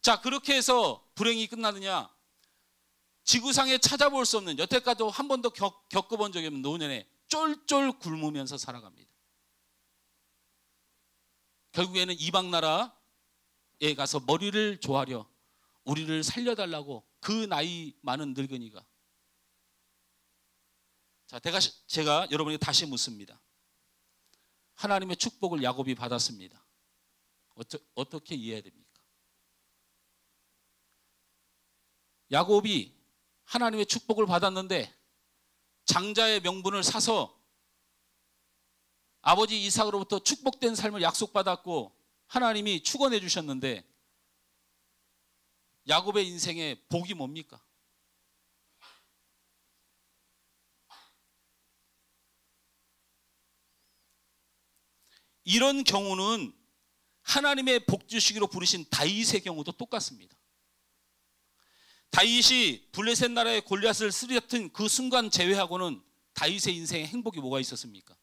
자, 그렇게 해서 불행이 끝나느냐? 지구상에 찾아볼 수 없는 여태까지 한 번도 겪어본 적이 없는 노년에 쫄쫄 굶으면서 살아갑니다. 결국에는 이방 나라에 가서 머리를 조아려 우리를 살려달라고 그 나이 많은 늙은이가 자, 제가 여러분에게 다시 묻습니다. 하나님의 축복을 야곱이 받았습니다. 어떻게 이해해야 됩니까? 야곱이 하나님의 축복을 받았는데 장자의 명분을 사서 아버지 이삭으로부터 축복된 삶을 약속받았고 하나님이 축원해 주셨는데 야곱의 인생에 복이 뭡니까? 이런 경우는 하나님의 복주시기로 부르신 다윗의 경우도 똑같습니다. 다윗이 블레셋 나라의 골리앗을 쓰러뜨린 그 순간 제외하고는 다윗의 인생에 행복이 뭐가 있었습니까?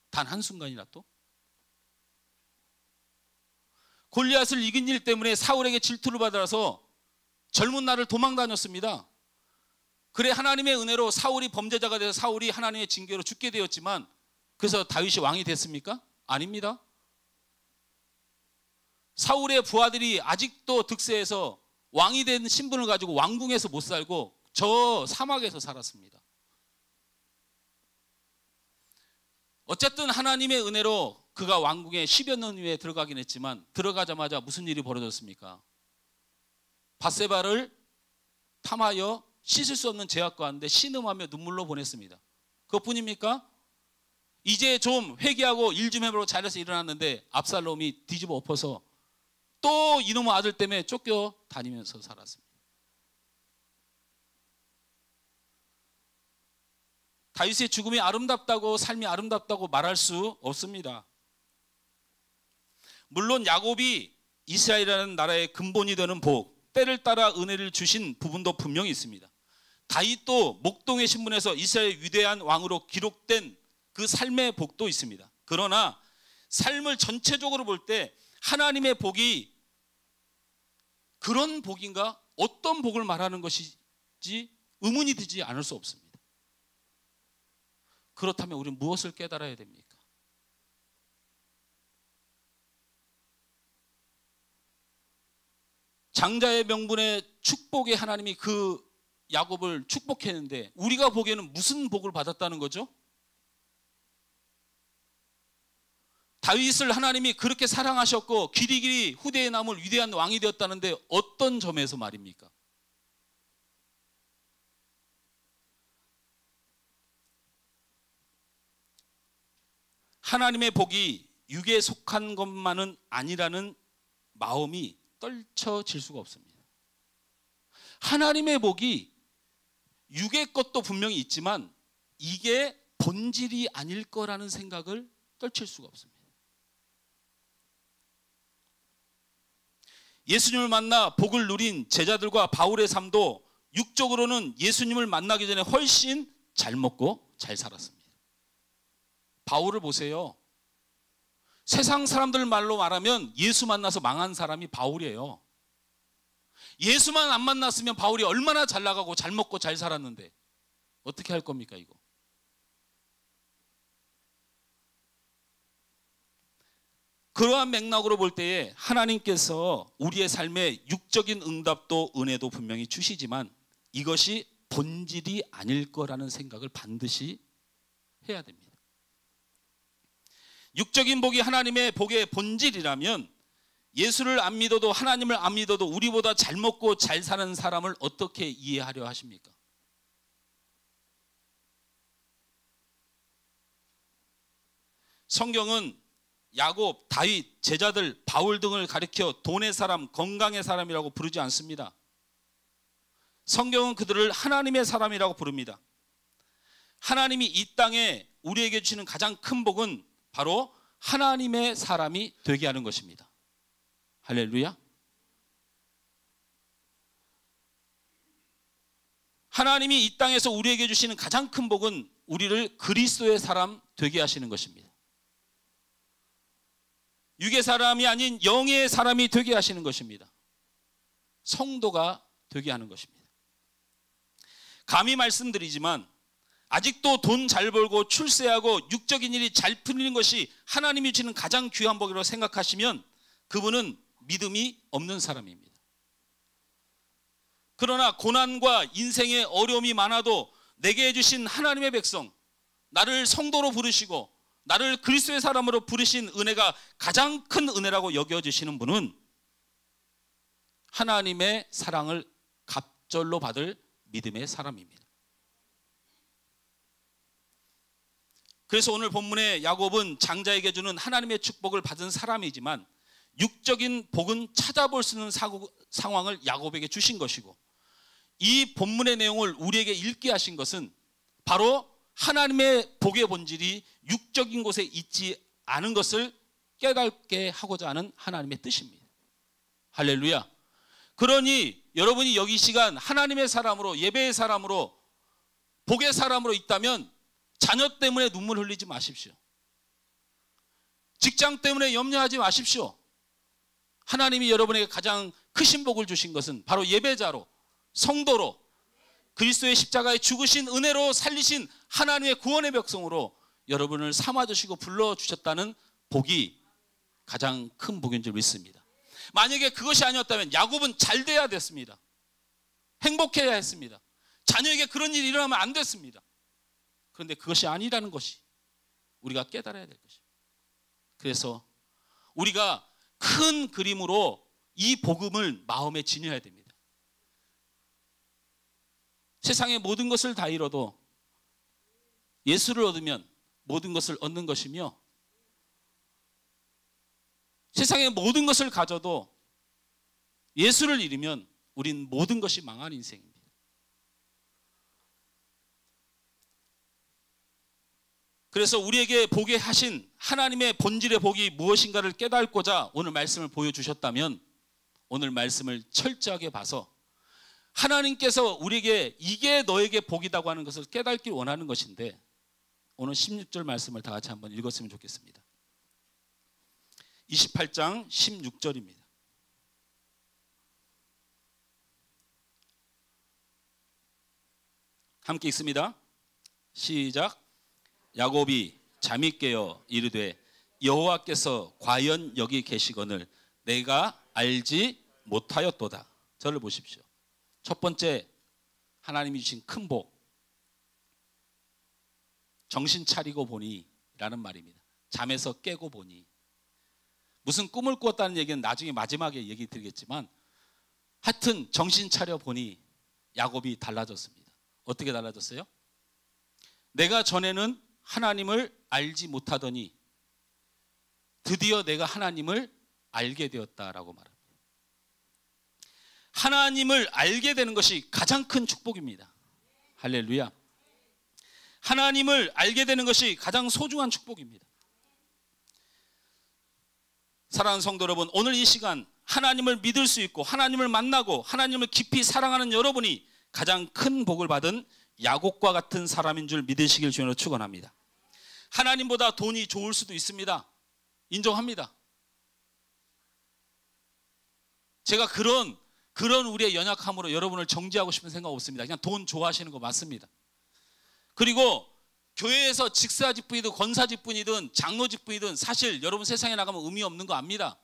단 한순간이나 또? 골리앗을 이긴 일 때문에 사울에게 질투를 받아서 젊은 날을 도망 다녔습니다. 그래 하나님의 은혜로 사울이 범죄자가 돼서 사울이 하나님의 징계로 죽게 되었지만 그래서 다윗이 왕이 됐습니까? 아닙니다. 사울의 부하들이 아직도 득세해서 왕이 된 신분을 가지고 왕궁에서 못 살고 저 사막에서 살았습니다. 어쨌든 하나님의 은혜로 그가 왕궁에 10여 년 후에 들어가긴 했지만 들어가자마자 무슨 일이 벌어졌습니까? 밧세바를 탐하여 씻을 수 없는 죄악 가운데 신음하며 눈물로 보냈습니다. 그것뿐입니까? 이제 좀 회개하고 일 좀 해보려고 잘해서 일어났는데 압살롬이 뒤집어 엎어서 또 이놈의 아들 때문에 쫓겨 다니면서 살았습니다. 다윗의 죽음이 아름답다고 삶이 아름답다고 말할 수 없습니다. 물론 야곱이 이스라엘이라는 나라의 근본이 되는 복, 때를 따라 은혜를 주신 부분도 분명히 있습니다. 다윗도 목동의 신분에서 이스라엘 위대한 왕으로 기록된 그 삶의 복도 있습니다. 그러나 삶을 전체적으로 볼 때 하나님의 복이 그런 복인가? 어떤 복을 말하는 것인지 의문이 들지 않을 수 없습니다. 그렇다면 우리는 무엇을 깨달아야 됩니까? 장자의 명분의 축복에 하나님이 그 야곱을 축복했는데 우리가 보기에는 무슨 복을 받았다는 거죠? 다윗을 하나님이 그렇게 사랑하셨고 길이길이 후대에 남을 위대한 왕이 되었다는데 어떤 점에서 말입니까? 하나님의 복이 육에 속한 것만은 아니라는 마음이 떨쳐질 수가 없습니다. 하나님의 복이 육의 것도 분명히 있지만 이게 본질이 아닐 거라는 생각을 떨칠 수가 없습니다. 예수님을 만나 복을 누린 제자들과 바울의 삶도 육적으로는 예수님을 만나기 전에 훨씬 잘 먹고 잘 살았습니다. 바울을 보세요. 세상 사람들 말로 말하면 예수 만나서 망한 사람이 바울이에요. 예수만 안 만났으면 바울이 얼마나 잘 나가고 잘 먹고 잘 살았는데 어떻게 할 겁니까 이거? 그러한 맥락으로 볼 때에 하나님께서 우리의 삶에 육적인 응답도 은혜도 분명히 주시지만 이것이 본질이 아닐 거라는 생각을 반드시 해야 됩니다. 육적인 복이 하나님의 복의 본질이라면 예수를 안 믿어도 하나님을 안 믿어도 우리보다 잘 먹고 잘 사는 사람을 어떻게 이해하려 하십니까? 성경은 야곱, 다윗, 제자들, 바울 등을 가리켜 돈의 사람, 건강의 사람이라고 부르지 않습니다. 성경은 그들을 하나님의 사람이라고 부릅니다. 하나님이 이 땅에 우리에게 주시는 가장 큰 복은 바로 하나님의 사람이 되게 하는 것입니다. 할렐루야. 하나님이 이 땅에서 우리에게 주시는 가장 큰 복은 우리를 그리스도의 사람 되게 하시는 것입니다. 육의 사람이 아닌 영의 사람이 되게 하시는 것입니다. 성도가 되게 하는 것입니다. 감히 말씀드리지만 아직도 돈 잘 벌고 출세하고 육적인 일이 잘 풀리는 것이 하나님이 주시는 가장 귀한 복이라고 생각하시면 그분은 믿음이 없는 사람입니다. 그러나 고난과 인생의 어려움이 많아도 내게 해주신 하나님의 백성, 나를 성도로 부르시고 나를 그리스도의 사람으로 부르신 은혜가 가장 큰 은혜라고 여겨주시는 분은 하나님의 사랑을 갑절로 받을 믿음의 사람입니다. 그래서 오늘 본문의 야곱은 장자에게 주는 하나님의 축복을 받은 사람이지만 육적인 복은 찾아볼 수 있는 상황을 야곱에게 주신 것이고 이 본문의 내용을 우리에게 읽게 하신 것은 바로 하나님의 복의 본질이 육적인 곳에 있지 않은 것을 깨닫게 하고자 하는 하나님의 뜻입니다. 할렐루야. 그러니 여러분이 여기 시간 하나님의 사람으로 예배의 사람으로 복의 사람으로 있다면 자녀 때문에 눈물 흘리지 마십시오. 직장 때문에 염려하지 마십시오. 하나님이 여러분에게 가장 크신 복을 주신 것은 바로 예배자로 성도로 그리스도의 십자가에 죽으신 은혜로 살리신 하나님의 구원의 백성으로 여러분을 삼아주시고 불러주셨다는 복이 가장 큰 복인 줄 믿습니다. 만약에 그것이 아니었다면 야곱은 잘 돼야 됐습니다. 행복해야 했습니다. 자녀에게 그런 일이 일어나면 안 됐습니다. 그런데 그것이 아니라는 것이 우리가 깨달아야 될 것입니다. 그래서 우리가 큰 그림으로 이 복음을 마음에 지녀야 됩니다. 세상의 모든 것을 다 잃어도 예수를 얻으면 모든 것을 얻는 것이며 세상의 모든 것을 가져도 예수를 잃으면 우린 모든 것이 망한 인생입니다. 그래서 우리에게 보게 하신 하나님의 본질의 복이 무엇인가를 깨닫고자 오늘 말씀을 보여주셨다면 오늘 말씀을 철저하게 봐서 하나님께서 우리에게 이게 너에게 복이라고 하는 것을 깨닫기 원하는 것인데 오늘 16절 말씀을 다 같이 한번 읽었으면 좋겠습니다. 28장 16절입니다. 함께 읽습니다. 시작. 야곱이 잠이 깨어 이르되 여호와께서 과연 여기 계시거늘 내가 알지 못하였도다. 저를 보십시오. 첫 번째, 하나님이 주신 큰 복. 정신 차리고 보니 라는 말입니다. 잠에서 깨고 보니. 무슨 꿈을 꾸었다는 얘기는 나중에 마지막에 얘기 드리겠지만 하여튼 정신 차려 보니 야곱이 달라졌습니다. 어떻게 달라졌어요? 내가 전에는 하나님을 알지 못하더니 드디어 내가 하나님을 알게 되었다라고 말합니다. 하나님을 알게 되는 것이 가장 큰 축복입니다. 할렐루야. 하나님을 알게 되는 것이 가장 소중한 축복입니다. 사랑하는 성도 여러분, 오늘 이 시간 하나님을 믿을 수 있고 하나님을 만나고 하나님을 깊이 사랑하는 여러분이 가장 큰 복을 받은 야곱과 같은 사람인 줄 믿으시길 주님으로 축원합니다. 하나님보다 돈이 좋을 수도 있습니다. 인정합니다. 제가 그런 우리의 연약함으로 여러분을 정죄하고 싶은 생각 없습니다. 그냥 돈 좋아하시는 거 맞습니다. 그리고 교회에서 직사직분이든 권사직분이든 장로직분이든 사실 여러분 세상에 나가면 의미 없는 거 압니다.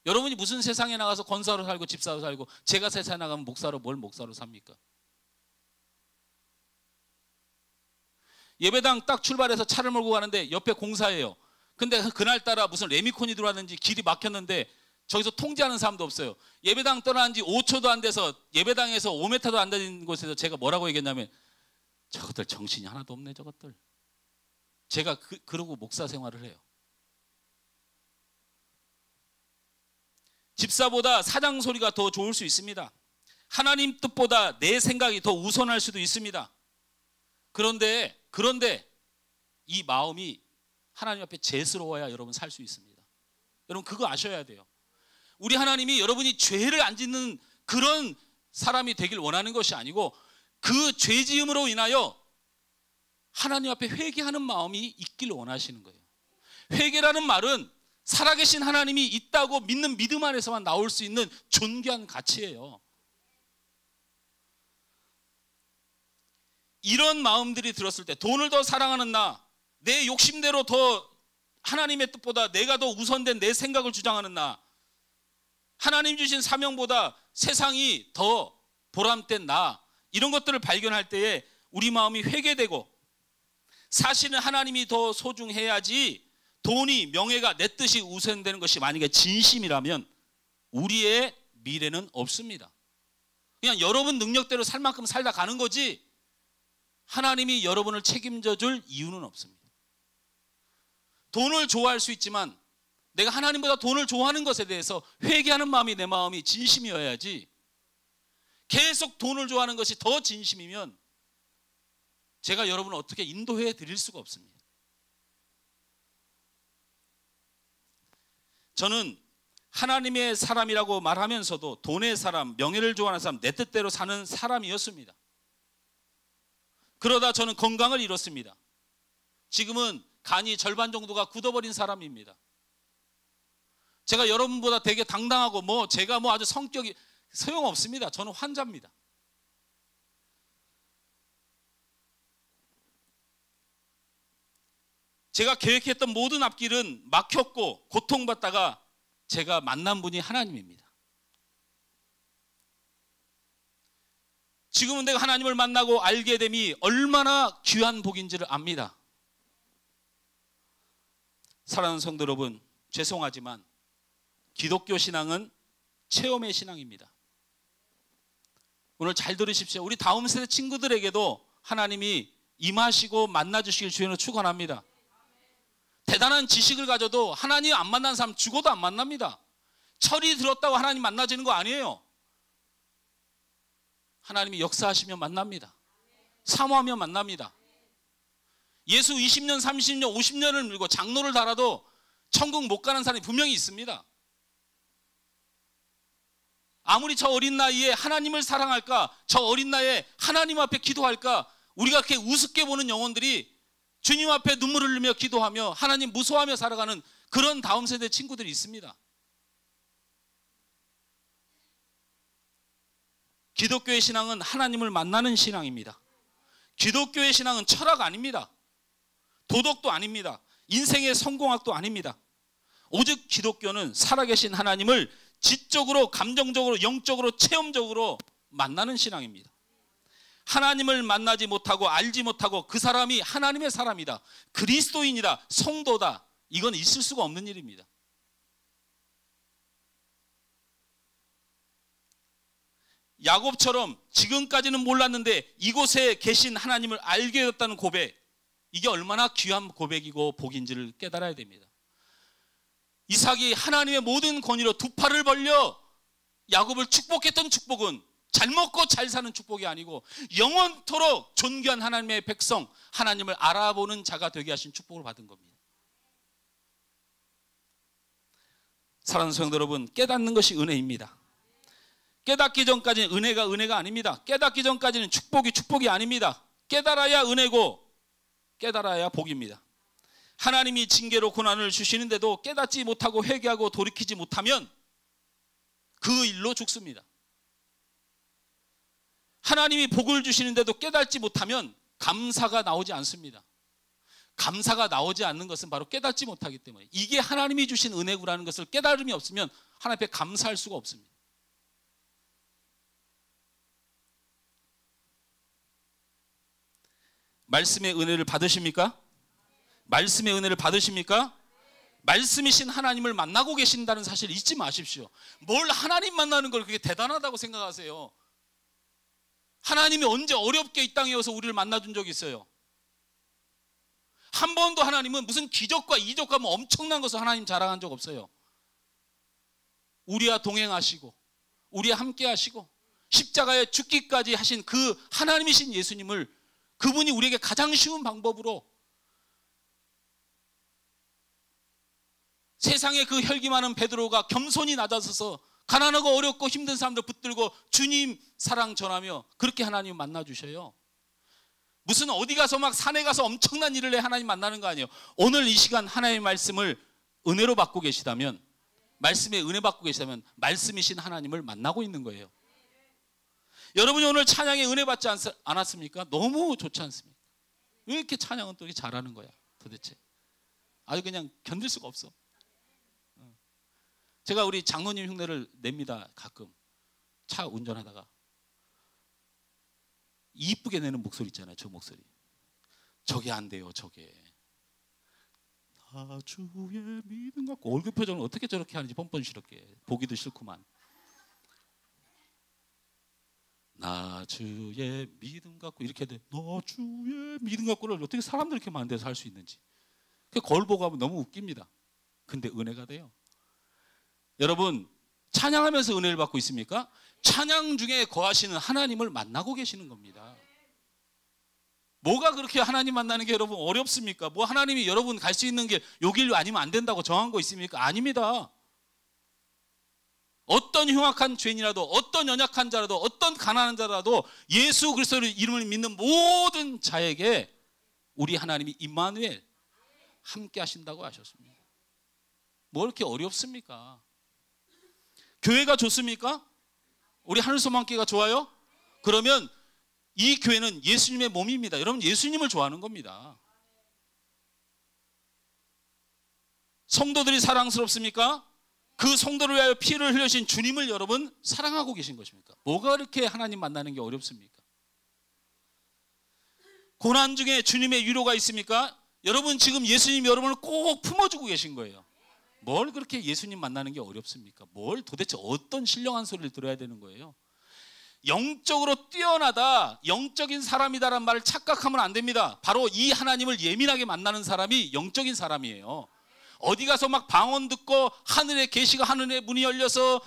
여러분이 무슨 세상에 나가서 권사로 살고 집사로 살고 제가 세상에 나가면 목사로 뭘 목사로 삽니까? 예배당 딱 출발해서 차를 몰고 가는데 옆에 공사예요. 근데 그날따라 무슨 레미콘이 들어왔는지 길이 막혔는데 저기서 통제하는 사람도 없어요. 예배당 떠난 지 5초도 안 돼서 예배당에서 5m도 안 되는 곳에서 제가 뭐라고 얘기했냐면 저것들 정신이 하나도 없네 저것들. 제가 그러고 목사 생활을 해요. 집사보다 사장 소리가 더 좋을 수 있습니다. 하나님 뜻보다 내 생각이 더 우선할 수도 있습니다. 그런데 이 마음이 하나님 앞에 죄스러워야 여러분 살 수 있습니다. 여러분 그거 아셔야 돼요. 우리 하나님이 여러분이 죄를 안 짓는 그런 사람이 되길 원하는 것이 아니고 그 죄지음으로 인하여 하나님 앞에 회개하는 마음이 있길 원하시는 거예요. 회개라는 말은 살아계신 하나님이 있다고 믿는 믿음 안에서만 나올 수 있는 존귀한 가치예요. 이런 마음들이 들었을 때 돈을 더 사랑하는 나, 내 욕심대로 더 하나님의 뜻보다 내가 더 우선된 내 생각을 주장하는 나, 하나님 주신 사명보다 세상이 더 보람된 나, 이런 것들을 발견할 때에 우리 마음이 회개되고 사실은 하나님이 더 소중해야지 돈이 명예가 내 뜻이 우선되는 것이 만약에 진심이라면 우리의 미래는 없습니다. 그냥 여러분 능력대로 살 만큼 살다 가는 거지 하나님이 여러분을 책임져 줄 이유는 없습니다. 돈을 좋아할 수 있지만 내가 하나님보다 돈을 좋아하는 것에 대해서 회개하는 마음이 내 마음이 진심이어야지 계속 돈을 좋아하는 것이 더 진심이면 제가 여러분을 어떻게 인도해 드릴 수가 없습니다. 저는 하나님의 사람이라고 말하면서도 돈의 사람, 명예를 좋아하는 사람, 내 뜻대로 사는 사람이었습니다. 그러다 저는 건강을 잃었습니다. 지금은 간이 절반 정도가 굳어버린 사람입니다. 제가 여러분보다 되게 당당하고 제가 아주 성격이 소용없습니다. 저는 환자입니다. 제가 계획했던 모든 앞길은 막혔고 고통받다가 제가 만난 분이 하나님입니다. 지금은 내가 하나님을 만나고 알게 됨이 얼마나 귀한 복인지를 압니다. 사랑하는 성도 여러분, 죄송하지만 기독교 신앙은 체험의 신앙입니다. 오늘 잘 들으십시오. 우리 다음 세대 친구들에게도 하나님이 임하시고 만나주시길 주님으로 축원합니다. 대단한 지식을 가져도 하나님 안 만난 사람 죽어도 안 만납니다. 철이 들었다고 하나님 만나지는 거 아니에요. 하나님이 역사하시면 만납니다. 사모하면 만납니다. 예수 20년, 30년, 50년을 밀고 장로를 달아도 천국 못 가는 사람이 분명히 있습니다. 아무리 저 어린 나이에 하나님을 사랑할까, 저 어린 나이에 하나님 앞에 기도할까, 우리가 그렇게 우습게 보는 영혼들이 주님 앞에 눈물을 흘리며 기도하며 하나님 무서워하며 살아가는 그런 다음 세대 친구들이 있습니다. 기독교의 신앙은 하나님을 만나는 신앙입니다. 기독교의 신앙은 철학 아닙니다. 도덕도 아닙니다. 인생의 성공학도 아닙니다. 오직 기독교는 살아계신 하나님을 지적으로, 감정적으로, 영적으로, 체험적으로 만나는 신앙입니다. 하나님을 만나지 못하고 알지 못하고 그 사람이 하나님의 사람이다, 그리스도인이다, 성도다, 이건 있을 수가 없는 일입니다. 야곱처럼 지금까지는 몰랐는데 이곳에 계신 하나님을 알게 됐다는 고백, 이게 얼마나 귀한 고백이고 복인지를 깨달아야 됩니다. 이삭이 하나님의 모든 권위로 두 팔을 벌려 야곱을 축복했던 축복은 잘 먹고 잘 사는 축복이 아니고 영원토록 존귀한 하나님의 백성, 하나님을 알아보는 자가 되게 하신 축복을 받은 겁니다. 사랑하는 성도 여러분, 깨닫는 것이 은혜입니다. 깨닫기 전까지는 은혜가 아닙니다. 깨닫기 전까지는 축복이 아닙니다. 깨달아야 은혜고 깨달아야 복입니다. 하나님이 징계로 고난을 주시는데도 깨닫지 못하고 회개하고 돌이키지 못하면 그 일로 죽습니다. 하나님이 복을 주시는데도 깨닫지 못하면 감사가 나오지 않습니다. 감사가 나오지 않는 것은 바로 깨닫지 못하기 때문에, 이게 하나님이 주신 은혜구라는 것을 깨달음이 없으면 하나님 앞에 감사할 수가 없습니다. 말씀의 은혜를 받으십니까? 말씀의 은혜를 받으십니까? 말씀이신 하나님을 만나고 계신다는 사실 잊지 마십시오. 뭘 하나님 만나는 걸 그게 대단하다고 생각하세요? 하나님이 언제 어렵게 이 땅에 와서 우리를 만나준 적이 있어요? 한 번도 하나님은 무슨 기적과 이적과 뭐 엄청난 것을 하나님 자랑한 적 없어요. 우리와 동행하시고 우리와 함께 하시고 십자가에 죽기까지 하신 그 하나님이신 예수님을, 그분이 우리에게 가장 쉬운 방법으로 세상에 그 혈기 많은 베드로가 겸손히 낮아서서 가난하고 어렵고 힘든 사람들 붙들고 주님 사랑 전하며 그렇게 하나님 만나주셔요. 무슨 어디 가서 막 산에 가서 엄청난 일을 해 하나님 만나는 거 아니에요. 오늘 이 시간 하나님의 말씀을 은혜로 받고 계시다면, 말씀에 은혜 받고 계시다면 말씀이신 하나님을 만나고 있는 거예요. 여러분이 오늘 찬양에 은혜 받지 않았습니까? 너무 좋지 않습니까? 왜 이렇게 찬양은 또 이렇게 잘하는 거야 도대체? 아주 그냥 견딜 수가 없어. 제가 우리 장로님 흉내를 냅니다. 가끔 차 운전하다가 이쁘게 내는 목소리 있잖아요. 저 목소리. 저게 안 돼요. 저게. 나 주의 믿음 갖고, 얼굴 표정을 어떻게 저렇게 하는지 뻔뻔스럽게 보기도 싫구만. 나 주의 믿음 갖고 이렇게 돼. 나 주의 믿음 갖고를 어떻게 사람들 이렇게 만들어서 할 수 있는지. 그 거울 보고 하면 너무 웃깁니다. 근데 은혜가 돼요. 여러분, 찬양하면서 은혜를 받고 있습니까? 찬양 중에 거하시는 하나님을 만나고 계시는 겁니다. 뭐가 그렇게 하나님 만나는 게 여러분 어렵습니까? 뭐 하나님이 여러분 갈 수 있는 게 요 길로 아니면 안 된다고 정한 거 있습니까? 아닙니다. 어떤 흉악한 죄인이라도, 어떤 연약한 자라도, 어떤 가난한 자라도 예수 그리스도의 이름을 믿는 모든 자에게 우리 하나님이 임마누엘 함께 하신다고 하셨습니다. 뭐 이렇게 어렵습니까? 교회가 좋습니까? 우리 하늘소망교회가 좋아요? 그러면 이 교회는 예수님의 몸입니다. 여러분, 예수님을 좋아하는 겁니다. 성도들이 사랑스럽습니까? 그 성도를 위하여 피를 흘리신 주님을 여러분 사랑하고 계신 것입니까? 뭐가 이렇게 하나님 만나는 게 어렵습니까? 고난 중에 주님의 위로가 있습니까? 여러분, 지금 예수님 여러분을 꼭 품어주고 계신 거예요. 뭘 그렇게 예수님 만나는 게 어렵습니까? 뭘 도대체 어떤 신령한 소리를 들어야 되는 거예요? 영적으로 뛰어나다, 영적인 사람이다라는 말을 착각하면 안 됩니다. 바로 이 하나님을 예민하게 만나는 사람이 영적인 사람이에요. 어디 가서 막 방언 듣고 하늘의 계시가, 하늘의 문이 열려서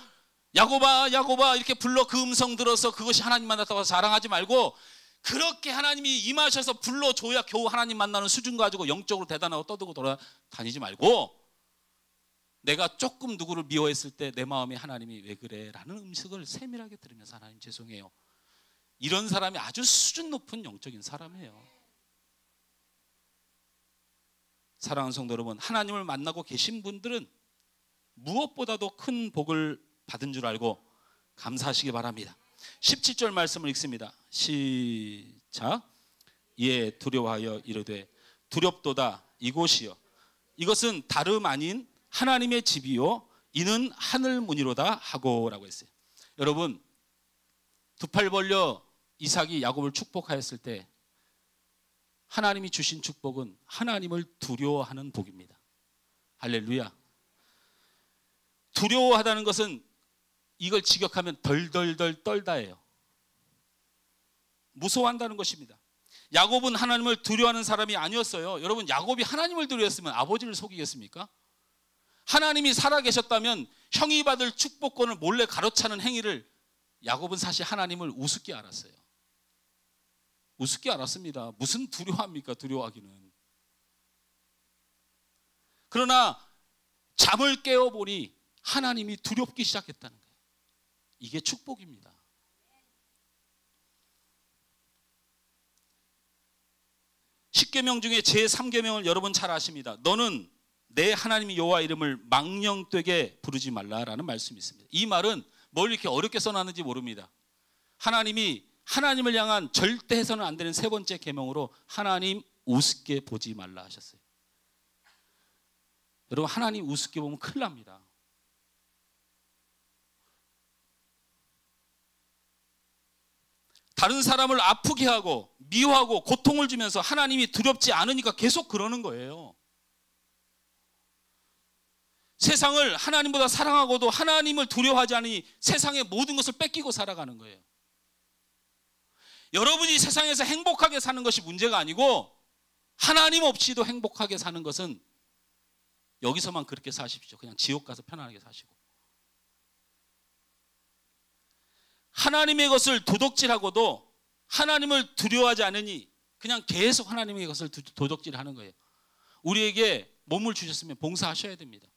야곱아 야곱아 이렇게 불러 그 음성 들어서 그것이 하나님 만났다고 자랑하지 말고, 그렇게 하나님이 임하셔서 불러줘야 겨우 하나님 만나는 수준 가지고 영적으로 대단하고 떠들고 돌아다니지 말고, 내가 조금 누구를 미워했을 때 내 마음에 하나님이 왜 그래? 라는 음식을 세밀하게 들으면서 하나님 죄송해요. 이런 사람이 아주 수준 높은 영적인 사람이에요. 사랑하는 성도 여러분, 하나님을 만나고 계신 분들은 무엇보다도 큰 복을 받은 줄 알고 감사하시기 바랍니다. 17절 말씀을 읽습니다. 시작. 이에 두려워하여 이르되 두렵도다 이곳이여, 이것은 다름 아닌 하나님의 집이요 이는 하늘 문이로다 하고라고 했어요. 여러분, 두 팔 벌려 이삭이 야곱을 축복하였을 때 하나님이 주신 축복은 하나님을 두려워하는 복입니다. 할렐루야. 두려워하다는 것은 이걸 직역하면 덜덜덜 떨다예요. 무서워한다는 것입니다. 야곱은 하나님을 두려워하는 사람이 아니었어요. 여러분, 야곱이 하나님을 두려워했으면 아버지를 속이겠습니까? 하나님이 살아계셨다면 형이 받을 축복권을 몰래 가로차는 행위를 야곱은 사실 하나님을 우습게 알았어요. 우습게 알았습니다. 무슨 두려워합니까? 두려워하기는. 그러나 잠을 깨어보니 하나님이 두렵기 시작했다는 거예요. 이게 축복입니다. 십계명 중에 제3계명을 여러분 잘 아십니다. 너는 내 하나님 여호와 이름을 망령되게 부르지 말라라는 말씀이 있습니다. 이 말은 뭘 이렇게 어렵게 써놨는지 모릅니다. 하나님이 하나님을 향한 절대 해서는 안 되는 세 번째 계명으로 하나님 우습게 보지 말라 하셨어요. 여러분, 하나님 우습게 보면 큰일 납니다. 다른 사람을 아프게 하고 미워하고 고통을 주면서 하나님이 두렵지 않으니까 계속 그러는 거예요. 세상을 하나님보다 사랑하고도 하나님을 두려워하지 않으니 세상의 모든 것을 뺏기고 살아가는 거예요. 여러분이 세상에서 행복하게 사는 것이 문제가 아니고 하나님 없이도 행복하게 사는 것은 여기서만 그렇게 사십시오. 그냥 지옥 가서 편안하게 사시고. 하나님의 것을 도둑질하고도 하나님을 두려워하지 않으니 그냥 계속 하나님의 것을 도둑질하는 거예요. 우리에게 몸을 주셨으면 봉사하셔야 됩니다.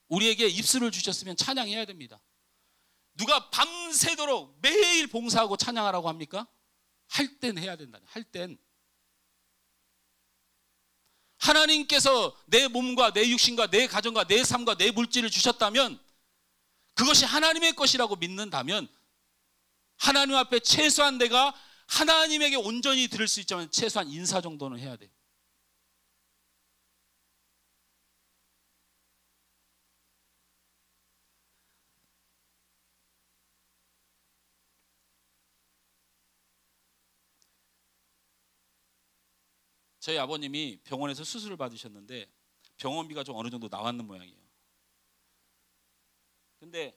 우리에게 입술을 주셨으면 찬양해야 됩니다. 누가 밤새도록 매일 봉사하고 찬양하라고 합니까? 할 땐 해야 된다는. 할 땐. 하나님께서 내 몸과 내 육신과 내 가정과 내 삶과 내 물질을 주셨다면 그것이 하나님의 것이라고 믿는다면 하나님 앞에 최소한 내가 하나님에게 온전히 드릴 수 있지만 최소한 인사 정도는 해야 돼요. 저희 아버님이 병원에서 수술을 받으셨는데 병원비가 좀 어느 정도 나왔는 모양이에요. 근데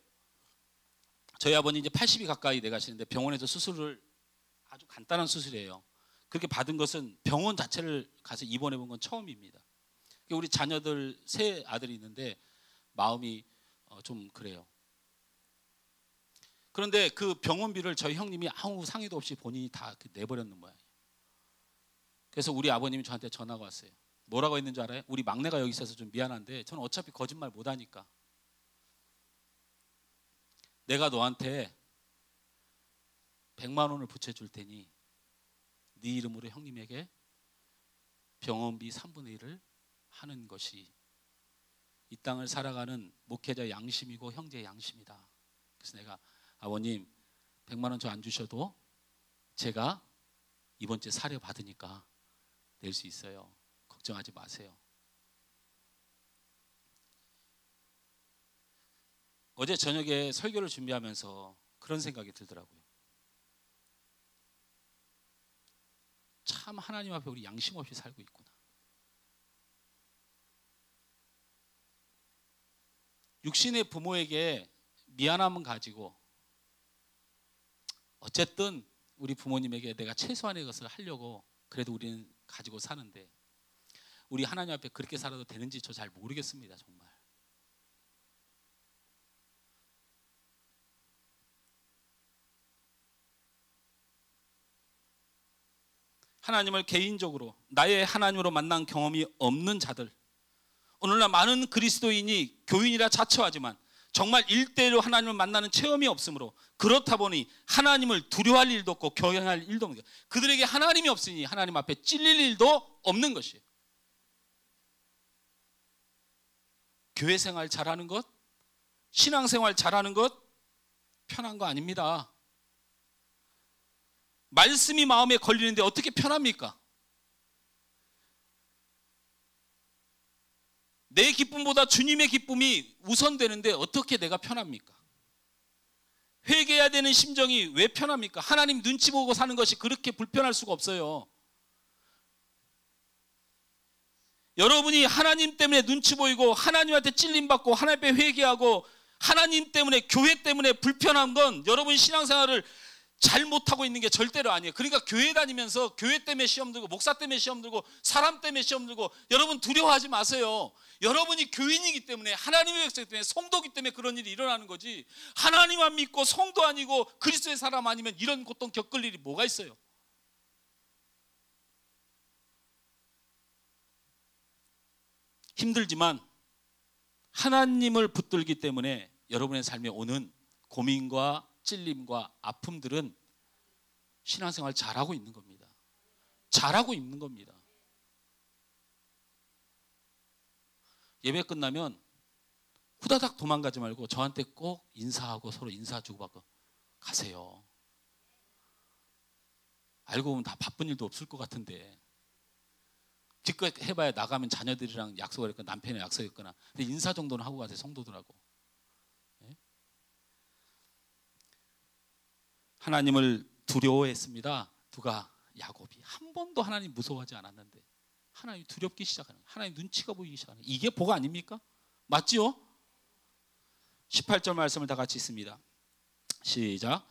저희 아버님 이제 80이 가까이 돼 가시는데 병원에서 수술을 아주 간단한 수술이에요. 그렇게 받은 것은 병원 자체를 가서 입원해 본 건 처음입니다. 우리 자녀들 세 아들이 있는데 마음이 좀 그래요. 그런데 그 병원비를 저희 형님이 아무 상의도 없이 본인이 다 내버렸는 모양이에요. 그래서 우리 아버님이 저한테 전화가 왔어요. 뭐라고 했는지 알아요? 우리 막내가 여기 있어서 좀 미안한데 저는 어차피 거짓말 못하니까 내가 너한테 100만 원을 붙여줄 테니 네 이름으로 형님에게 병원비 3분의 1을 하는 것이 이 땅을 살아가는 목회자의 양심이고 형제의 양심이다. 그래서 내가 아버님 100만 원 저 안 주셔도 제가 이번 주에 사례 받으니까 낼 수 있어요. 걱정하지 마세요. 어제 저녁에 설교를 준비하면서 그런 생각이 들더라고요. 참 하나님 앞에 우리 양심 없이 살고 있구나. 육신의 부모에게 미안함은 가지고 어쨌든 우리 부모님에게 내가 최소한의 것을 하려고 그래도 우리는 가지고 사는데 우리 하나님 앞에 그렇게 살아도 되는지 저 잘 모르겠습니다. 정말. 하나님을 개인적으로 나의 하나님으로 만난 경험이 없는 자들, 오늘날 많은 그리스도인이 교인이라 자처하지만 정말 1대1로 하나님을 만나는 체험이 없으므로 그렇다 보니 하나님을 두려워할 일도 없고 경외할 일도 없는 거예요. 그들에게 하나님이 없으니 하나님 앞에 찔릴 일도 없는 것이에요. 교회 생활 잘하는 것, 신앙생활 잘하는 것 편한 거 아닙니다. 말씀이 마음에 걸리는데 어떻게 편합니까? 내 기쁨보다 주님의 기쁨이 우선되는데 어떻게 내가 편합니까? 회개해야 되는 심정이 왜 편합니까? 하나님 눈치 보고 사는 것이 그렇게 불편할 수가 없어요. 여러분이 하나님 때문에 눈치 보이고 하나님한테 찔림받고 하나님 앞에 회개하고 하나님 때문에 교회 때문에 불편한 건 여러분 신앙생활을 잘 못하고 있는 게 절대로 아니에요. 그러니까 교회 다니면서 교회 때문에 시험 들고 목사 때문에 시험 들고 사람 때문에 시험 들고 여러분 두려워하지 마세요. 여러분이 교인이기 때문에 하나님의 백성이기 때문에 성도이기 때문에 그런 일이 일어나는 거지, 하나님만 믿고 성도 아니고 그리스도의 사람 아니면 이런 고통 겪을 일이 뭐가 있어요? 힘들지만 하나님을 붙들기 때문에 여러분의 삶에 오는 고민과 찔림과 아픔들은 신앙생활 잘하고 있는 겁니다. 잘하고 있는 겁니다. 예배 끝나면 후다닥 도망가지 말고 저한테 꼭 인사하고 서로 인사 주고받고 가세요. 알고 보면 다 바쁜 일도 없을 것 같은데 기껏 해봐야 나가면 자녀들이랑 약속을 했거나 남편이랑 약속했거나, 근데 인사 정도는 하고 가세요. 성도들하고. 네? 하나님을 두려워했습니다. 누가? 야곱이. 한 번도 하나님 무서워하지 않았는데 하나님 두렵기 시작하는 거예요. 하나님 눈치가 보이기 시작하는 거예요. 이게 복 아닙니까? 맞지요? 18절 말씀을 다 같이 읽습니다. 시작.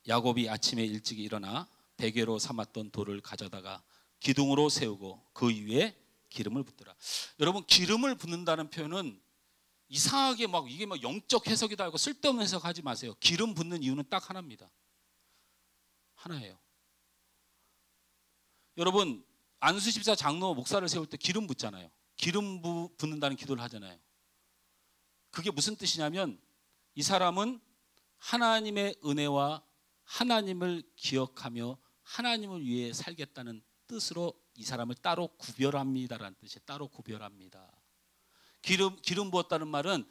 야곱이 아침에 일찍 일어나 베개로 삼았던 돌을 가져다가 기둥으로 세우고 그 위에 기름을 붓더라. 여러분, 기름을 붓는다는 표현은 이상하게 막 이게 막 영적 해석이다 하고 쓸데없는 해석하지 마세요. 기름 붓는 이유는 딱 하나입니다. 하나예요. 여러분, 안수집사 장로 목사를 세울 때 기름 붓잖아요. 기름 붓는다는 기도를 하잖아요. 그게 무슨 뜻이냐면 이 사람은 하나님의 은혜와 하나님을 기억하며 하나님을 위해 살겠다는 뜻으로 이 사람을 따로 구별합니다라는 뜻이에요. 따로 구별합니다. 기름 부었다는 말은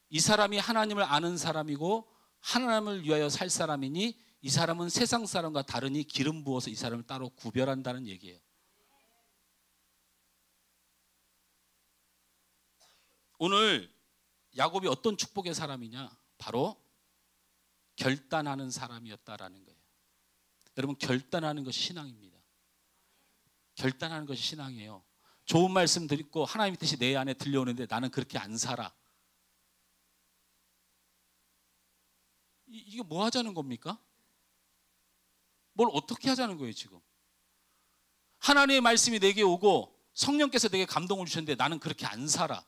이 사람이 하나님을 아는 사람이고 하나님을 위하여 살 사람이니 이 사람은 세상 사람과 다르니 기름 부어서 이 사람을 따로 구별한다는 얘기예요. 오늘 야곱이 어떤 축복의 사람이냐? 바로 결단하는 사람이었다라는 거예요. 여러분, 결단하는 것이 신앙입니다. 결단하는 것이 신앙이에요. 좋은 말씀 듣고 하나님의 뜻이 내 안에 들려오는데 나는 그렇게 안 살아. 이게 뭐 하자는 겁니까? 뭘 어떻게 하자는 거예요 지금? 하나님의 말씀이 내게 오고 성령께서 내게 감동을 주셨는데 나는 그렇게 안 살아.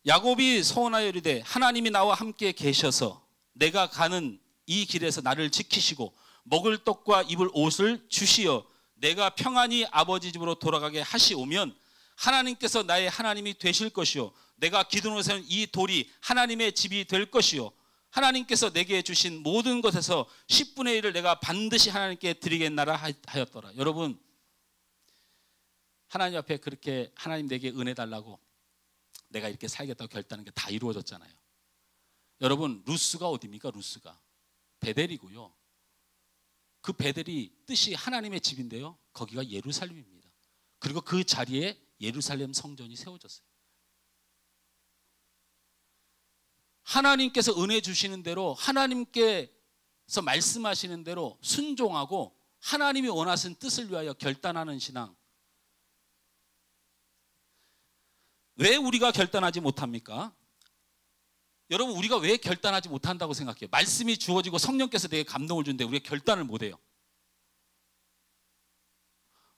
야곱이 서원하여 이르되 하나님이 나와 함께 계셔서 내가 가는 이 길에서 나를 지키시고 먹을 떡과 입을 옷을 주시어 내가 평안히 아버지 집으로 돌아가게 하시오면 하나님께서 나의 하나님이 되실 것이요 내가 기둥으로 세운 이 돌이 하나님의 집이 될 것이요 하나님께서 내게 주신 모든 것에서 10분의 1을 내가 반드시 하나님께 드리겠나라 하였더라. 여러분, 하나님 앞에 그렇게 하나님 내게 은혜 달라고 내가 이렇게 살겠다고 결단한 게 다 이루어졌잖아요. 여러분, 루스가 어디입니까? 루스가 베델이고요. 그 베델이 뜻이 하나님의 집인데요. 거기가 예루살렘입니다. 그리고 그 자리에 예루살렘 성전이 세워졌어요. 하나님께서 은혜 주시는 대로 하나님께서 말씀하시는 대로 순종하고 하나님이 원하시는 뜻을 위하여 결단하는 신앙. 왜 우리가 결단하지 못합니까? 여러분, 우리가 왜 결단하지 못한다고 생각해요? 말씀이 주어지고 성령께서 되게 감동을 주는데 우리가 결단을 못해요.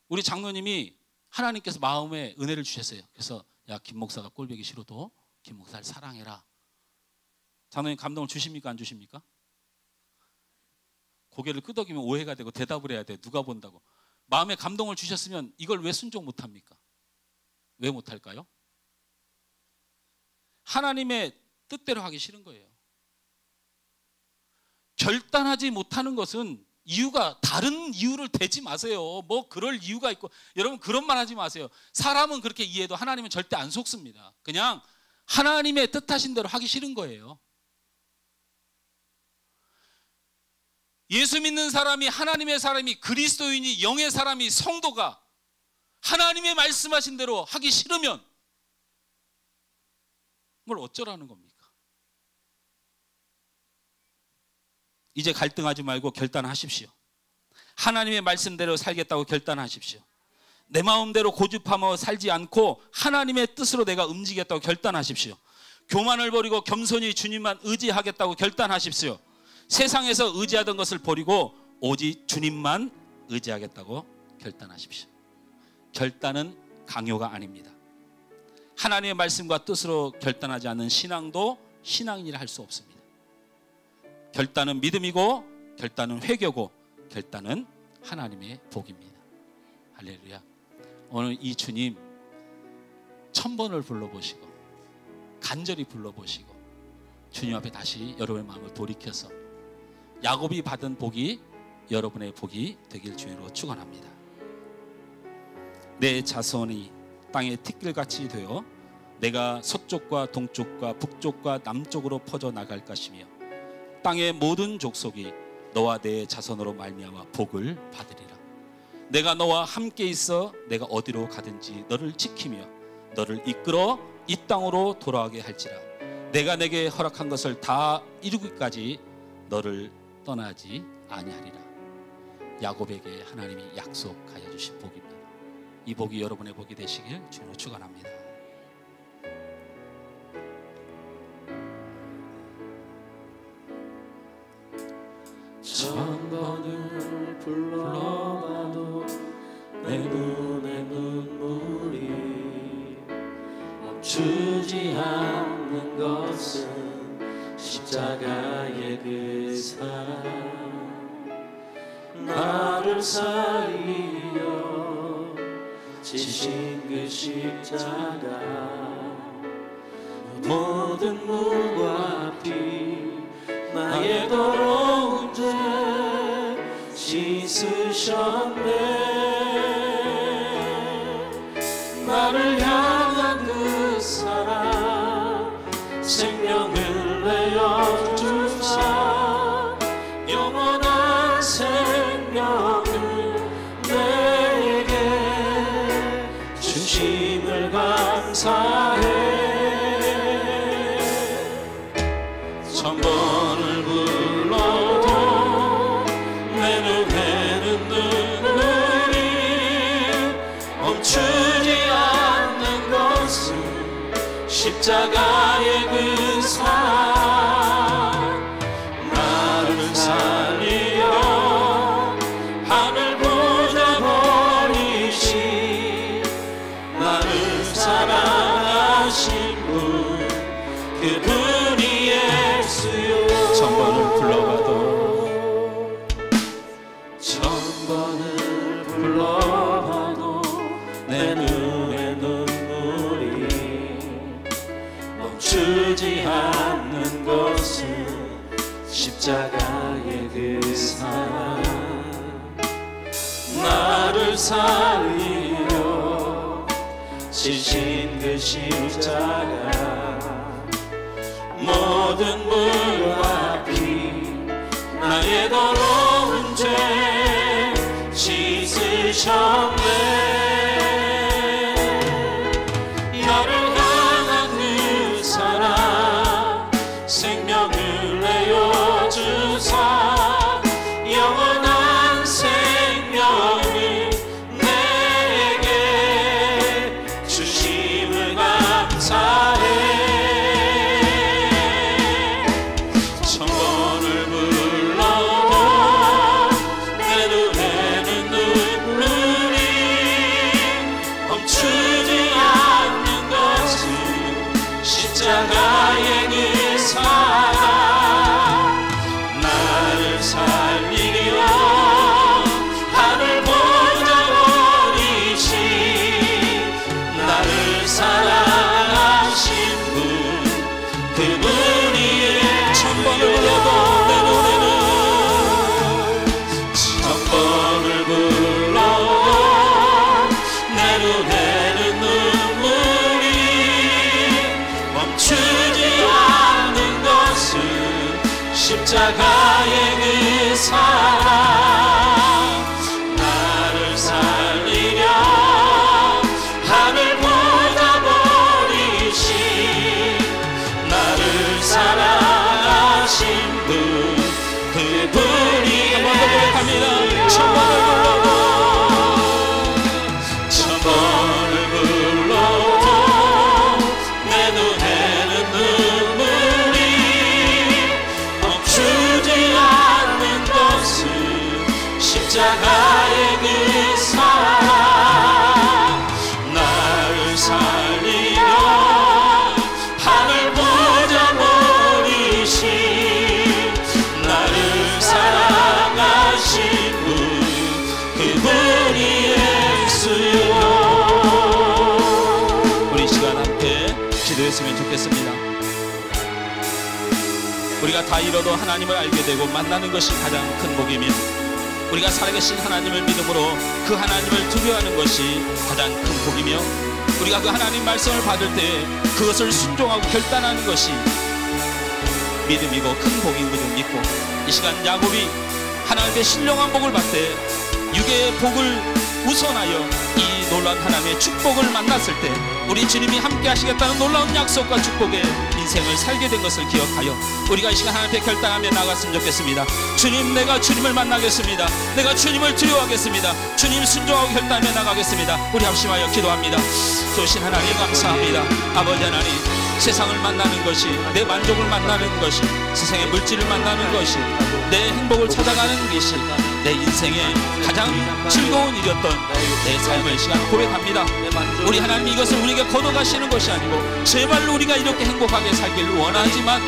우리 장로님이 하나님께서 마음에 은혜를 주셨어요. 그래서 야, 김 목사가 꼴보기 싫어도 김 목사를 사랑해라. 장로님 감동을 주십니까? 안 주십니까? 고개를 끄덕이면 오해가 되고 대답을 해야 돼. 누가 본다고. 마음에 감동을 주셨으면 이걸 왜 순종 못합니까? 왜 못할까요? 하나님의 뜻대로 하기 싫은 거예요. 결단하지 못하는 것은 이유가 다른 이유를 대지 마세요. 뭐 그럴 이유가 있고, 여러분 그런 말 하지 마세요. 사람은 그렇게 이해해도 하나님은 절대 안 속습니다. 그냥 하나님의 뜻하신 대로 하기 싫은 거예요. 예수 믿는 사람이, 하나님의 사람이, 그리스도인이, 영의 사람이, 성도가 하나님의 말씀하신 대로 하기 싫으면 뭘 어쩌라는 겁니까? 이제 갈등하지 말고 결단하십시오. 하나님의 말씀대로 살겠다고 결단하십시오. 내 마음대로 고집하며 살지 않고 하나님의 뜻으로 내가 움직이겠다고 결단하십시오. 교만을 버리고 겸손히 주님만 의지하겠다고 결단하십시오. 세상에서 의지하던 것을 버리고 오직 주님만 의지하겠다고 결단하십시오. 결단은 강요가 아닙니다. 하나님의 말씀과 뜻으로 결단하지 않는 신앙도 신앙인이라 할 수 없습니다. 결단은 믿음이고, 결단은 회개고, 결단은 하나님의 복입니다. 할렐루야. 오늘 이 주님 1000번을 불러보시고, 간절히 불러보시고, 주님 앞에 다시 여러분의 마음을 돌이켜서 야곱이 받은 복이 여러분의 복이 되길 주님으로 축원합니다. 내 자손이 땅의 티끌같이 되어 내가 서쪽과 동쪽과 북쪽과 남쪽으로 퍼져 나갈 것이며 땅의 모든 족속이 너와 내 자손으로 말미암아 복을 받으리라. 내가 너와 함께 있어 내가 어디로 가든지 너를 지키며 너를 이끌어 이 땅으로 돌아가게 할지라. 내가 내게 허락한 것을 다 이루기까지 너를 떠나지 아니하리라. 야곱에게 하나님이 약속하여 주신 복입니다. 이 복이 여러분의 복이 되시길 주로 축원합니다. 천번을 불러봐도 내 눈에 눈물이 멈추지 않는 것은 십자가의 그 사랑. 나를 살리려 지신 그 십자가. 모든 물과 피 나의 더러운 죄 씻으셨네. 나를 향한 그 사랑 생명을 내어 주사 영원한 생명을 내게 주심을 감사해. 천번을 불러도 내 눈에는 눈물이 멈추지 않는 것은 십자가의 그 사랑. 나를 살리려 하늘 보좌 버리시 나를 사랑하신 분 그분이 천번을 불러봐도 내 눈에 눈물이 멈추지 않는 것은 십자가의 그 사랑. 나를 살리려 지신 그 십자가. 모든 물과 피 나의 더러운 죄 씻으셨네. 나를 향한 그 사랑 생명을 내어 주사 영원한 생명을 내게 주심을 감사해. 십자가의 그 사랑. 나를 살리려 하늘 보좌 버리시 나를 사랑하신 분 그분이. 천번을 불러도 내 눈에는 천번을 불러도 내 눈에는 눈물이 멈추지 않는 것은 십자가의 그 사랑 나를 살리려 하늘 보다 버리신 나를 사랑하신 분 그분이 한번 더 고백합니다. 천번을 불러도 내 눈에는 눈물이 멈추지 않는 것은 십자가의 그 사랑 나를 살리려 하늘 보자 버리신 나를 사랑하신 분 그분이 예수요. 우리 시간 함께 기도했으면 좋겠습니다. 우리가 다 잃어도 하나님을 알게 되고 만나는 것이 가장 큰 복이며 우리가 살아계신 하나님을 믿음으로 그 하나님을 두려워하는 것이 가장 큰 복이며 우리가 그 하나님 말씀을 받을 때 그것을 순종하고 결단하는 것이 믿음이고 큰 복인 것을 믿고 이 시간 야곱이 하나님의 신령한 복을 받되 육의 복을 우선하여 이 놀라운 하나님의 축복을 만났을 때 우리 주님이 함께 하시겠다는 놀라운 약속과 축복의 인생을 살게 된 것을 기억하여 우리가 이 시간 하나님 앞에 결단하며 나갔으면 좋겠습니다. 주님, 내가 주님을 만나겠습니다. 내가 주님을 두려워하겠습니다. 주님 순종하고 결단하며 나가겠습니다. 우리 합심하여 기도합니다. 좋으신 하나님 감사합니다. 아버지 하나님, 세상을 만나는 것이 내 만족을 만나는 것이 세상의 물질을 만나는 것이 내 행복을 찾아가는 것이 내 인생의 가장 즐거운 일이었던 내 삶의 시간 고백합니다. 우리 하나님 이것을 우리에게 거둬가시는 것이 아니고 제발로 우리가 이렇게 행복하게 살기를 원하지만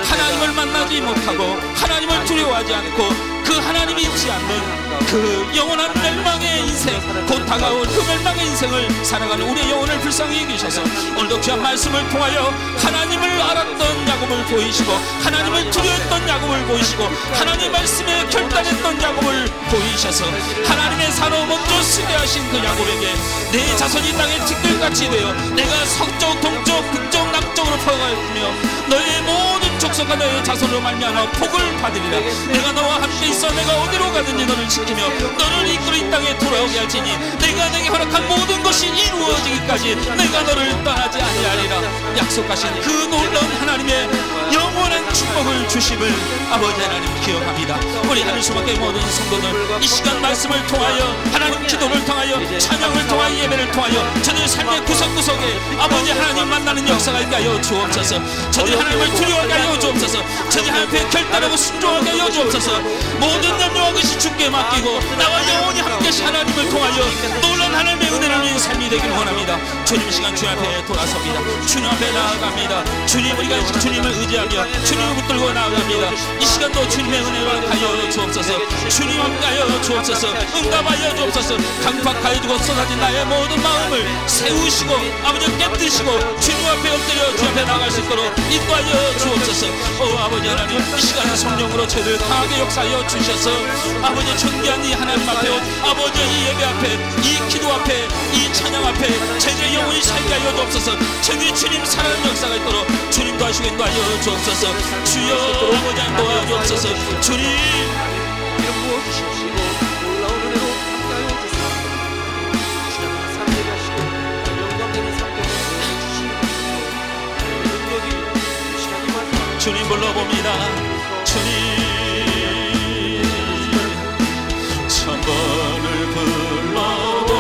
하나님을 만나지 못하고 하나님을 두려워하지 않고 그 하나님이 있지 않는 그 영원한 멸망의 인생 곧 다가올 그 멸망의 인생을 살아가는 우리의 영혼을 불쌍히 여기셔서 오늘도 귀한 말씀을 통하여 하나님을 알았던 야곱을 보이시고 하나님을 두려워했던 야곱을 보이시고 하나님 말씀에 결단했던 야곱을 보이셔서 하나님의 산업 먼저 쓰게 하신 그 야곱에게 내 자손이 땅의 티끌같이 되어 내가 서쪽 동쪽 북쪽 남쪽으로 퍼가며 너의 모든 족속과 너의 자손으로 말미암아 복을 받으리라. 내가 너와 함께 있어 내가 어디로 가든지 너를 지키며 너를 이끌어 이 땅에 돌아오게 할지니 내가 내게 허락한 모든 것이 이루어지기까지 내가 너를 떠나지 아니하리라. 약속하신 그 놀라운 하나님의 영원한 축복을 주심을 아버지 하나님 기억합니다. 우리 하늘 수밖에 모든 성도들 이 시간 말씀을 통하여 하나님 기도를 통하여 찬양을 통하여 예배를 통하여 저들 삶의 구석구석에 아버지 하나님 만나는 역사가 있게 하여 주옵소서. 저들 하나님을 두려워하게 하여 주옵소서. 저들 하나님 결단하고 순종하게 하여 주옵소서. 모든 염려와 것이 주께 맡기고 나와 영원히 함께하신 하나님을 통하여 놀라운 하나님의 은혜를 누린 삶이 되기를 원합니다. 주님 이 시간 주님 앞에 돌아섭니다. 주님 앞에 나아갑니다. 주님 우리가 주님을 의지하며 주님을 붙들고 나아갑니다. 이 시간도 주님의 은혜를 하여 주옵소서. 주님 함께하여 주옵소서. 응답하여 주옵소서. 강팍하여 주고 쏟아진 나의 모든 마음을 세우시고 아버지 깨뜨리시고 주님 앞에 엎드려 주 앞에 나갈 수 있도록 인도하여 주옵소서. 아버지 하나님 이 시간 성령으로 저희를 강하게 역사하여 주셔서 아버지 존귀한 이 하나님 앞에 아버지 이 예배 앞에 이 기도 앞에 이 찬양 앞에 제게 영원히 살게 하여 주옵소서. 저희 주님 사랑하는 역사가 있도록 주님 도와주시고 인도하여 주옵소서. 주여 아버지 하나님 도와주옵소서. 주님 이름 부어주십시오. 놀라운 은혜로 함께하여 주시옵소서. 주님 삶 되게 하시고 영광되는 삶 되게 해주시옵소서. 능력이 이 시간이 마지막 주님 불러봅니다. 주님 천번을 불러도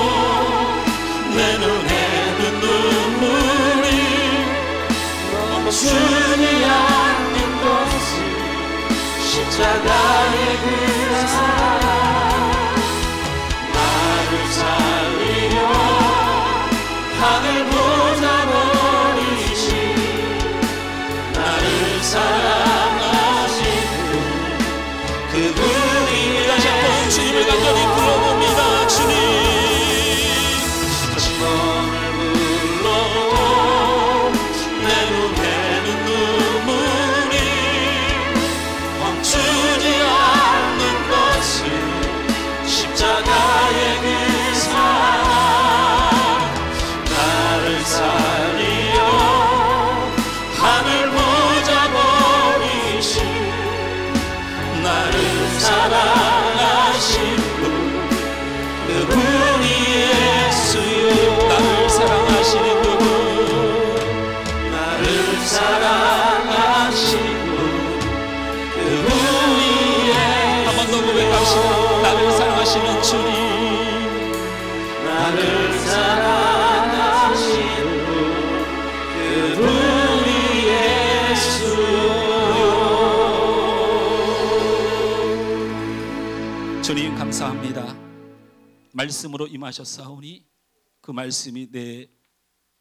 내 눈에는 눈물이 멈추지 않는 것은 십자가의 그 사랑 나를 살리려 하늘보다 버리신 나를 사랑하신 분 그분이 다시 한번 주님을 간절히 불러봅니다. 주님 천번을 불러도 내 눈에는 눈물이 멈추지 않는 것을 사랑하시고 그분이의 한 번 더 고백합시다. 나를 사랑하시는 주님, 나를 사랑하시는 그분이 예수. 주님 감사합니다. 말씀으로 임하셨사오니 그 말씀이 내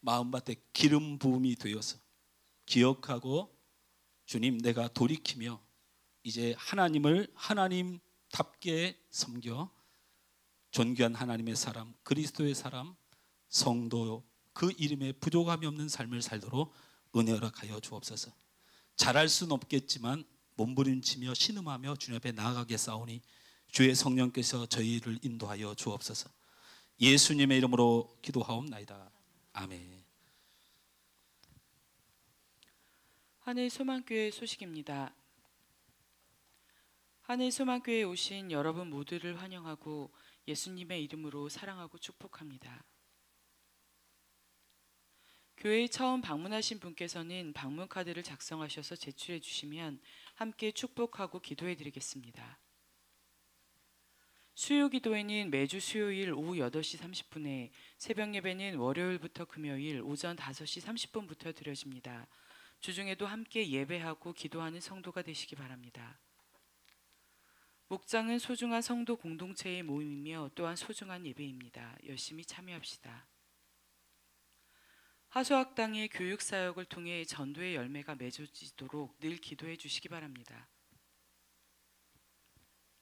마음밭에 기름 부음이 되어서 기억하고 주님 내가 돌이키며 이제 하나님을 하나님답게 섬겨 존귀한 하나님의 사람, 그리스도의 사람, 성도 그 이름에 부족함이 없는 삶을 살도록 은혜 허락하여 주옵소서. 잘할 수는 없겠지만 몸부림치며 신음하며 주님 앞에 나아가겠사오니 주의 성령께서 저희를 인도하여 주옵소서. 예수님의 이름으로 기도하옵나이다. 아멘. 하늘 소망교회 소식입니다. 하늘 소망교회에 오신 여러분 모두를 환영하고 예수님의 이름으로 사랑하고 축복합니다. 교회에 처음 방문하신 분께서는 방문 카드를 작성하셔서 제출해 주시면 함께 축복하고 기도해 드리겠습니다. 수요 기도회는 매주 수요일 오후 8시 30분에, 새벽 예배는 월요일부터 금요일 오전 5시 30분부터 드려집니다. 주중에도 함께 예배하고 기도하는 성도가 되시기 바랍니다. 목장은 소중한 성도 공동체의 모임이며 또한 소중한 예배입니다. 열심히 참여합시다. 하소학당의 교육사역을 통해 전도의 열매가 맺어지도록 늘 기도해 주시기 바랍니다.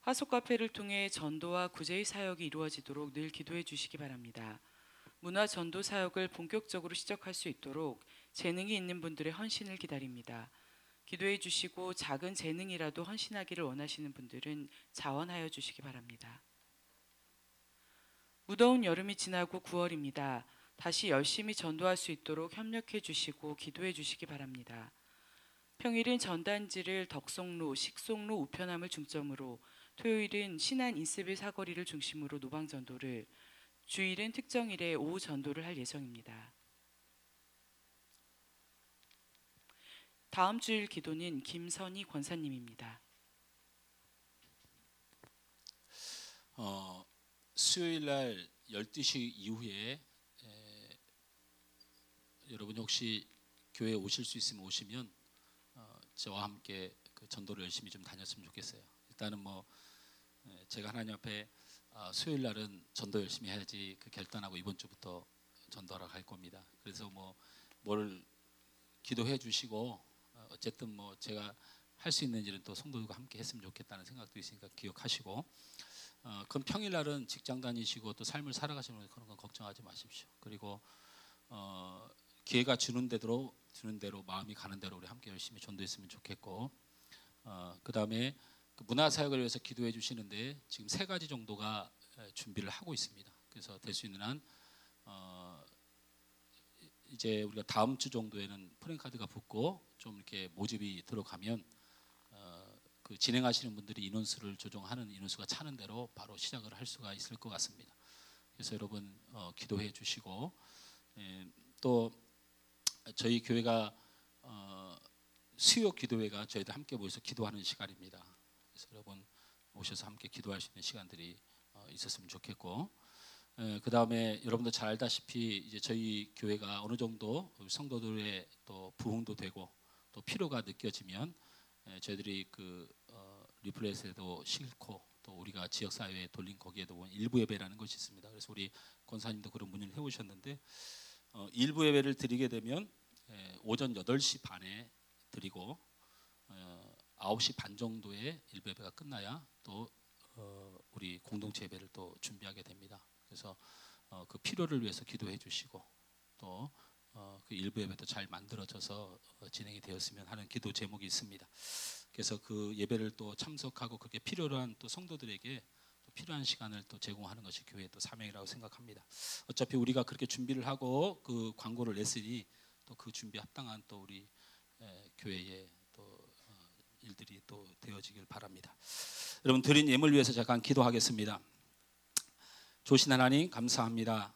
하소카페를 통해 전도와 구제의 사역이 이루어지도록 늘 기도해 주시기 바랍니다. 문화 전도 사역을 본격적으로 시작할 수 있도록 재능이 있는 분들의 헌신을 기다립니다. 기도해 주시고 작은 재능이라도 헌신하기를 원하시는 분들은 자원하여 주시기 바랍니다. 무더운 여름이 지나고 9월입니다. 다시 열심히 전도할 수 있도록 협력해 주시고 기도해 주시기 바랍니다. 평일은 전단지를 덕송로, 식송로 우편함을 중점으로, 토요일은 신안 인스빌 사거리를 중심으로 노방전도를, 주일은 특정일에 오후 전도를 할 예정입니다. 다음 주일 기도는 김선희 권사님입니다. 수요일 날 12시 이후에 여러분이 혹시 교회에 오실 수 있으면 오시면 저와 함께 그 전도를 열심히 좀 다녔으면 좋겠어요. 일단은 뭐 제가 하나님 앞에 수요일 날은 전도 열심히 해야지 그 결단하고 이번 주부터 전도하러 갈 겁니다. 그래서 뭐 뭘 기도해 주시고 어쨌든 뭐 제가 할 수 있는 일은 또 성도들과 함께 했으면 좋겠다는 생각도 있으니까 기억하시고, 그럼 평일 날은 직장 다니시고 또 삶을 살아가시는 그런 건 걱정하지 마십시오. 그리고 기회가 주는 대로 마음이 가는 대로 우리 함께 열심히 전도했으면 좋겠고, 그 다음에 그 문화 사역을 위해서 기도해 주시는데 지금 3가지 정도가 준비를 하고 있습니다. 그래서 될 수 있는 한 이제 우리가 다음 주 정도에는 프랜카드가 붙고 좀 이렇게 모집이 들어가면 그 진행하시는 분들이 인원수를 조정하는 인원수가 차는 대로 바로 시작을 할 수가 있을 것 같습니다. 그래서 여러분 기도해 주시고, 또 저희 교회가 수요 기도회가 저희들 함께 모여서 기도하는 시간입니다. 그래서 여러분 오셔서 함께 기도할 수 있는 시간들이 있었으면 좋겠고, 그 다음에 여러분도 잘 알다시피 이제 저희 교회가 어느 정도 성도들의 또 부흥도 되고 또 필요가 느껴지면 저희들이 그 리플렛에도 싣고 또 우리가 지역 사회에 돌린 거기에도 보면 일부 예배라는 것이 있습니다. 그래서 우리 권사님도 그런 문의를 해오셨는데, 일부 예배를 드리게 되면 오전 8시 반에 드리고 9시 반 정도에 일부 예배가 끝나야 또 우리 공동체 예배를 또 준비하게 됩니다. 그래서 그 필요를 위해서 기도해 주시고 또 그 일부 예배도 잘 만들어져서 진행이 되었으면 하는 기도 제목이 있습니다. 그래서 그 예배를 또 참석하고 그게 필요한 또 성도들에게 또 필요한 시간을 또 제공하는 것이 교회의 또 사명이라고 생각합니다. 어차피 우리가 그렇게 준비를 하고 그 광고를 냈으니 또 그 준비 합당한 또 우리 교회의 또 일들이 또 되어지길 바랍니다. 여러분 드린 예물 위해서 잠깐 기도하겠습니다. 조신 하나님 감사합니다.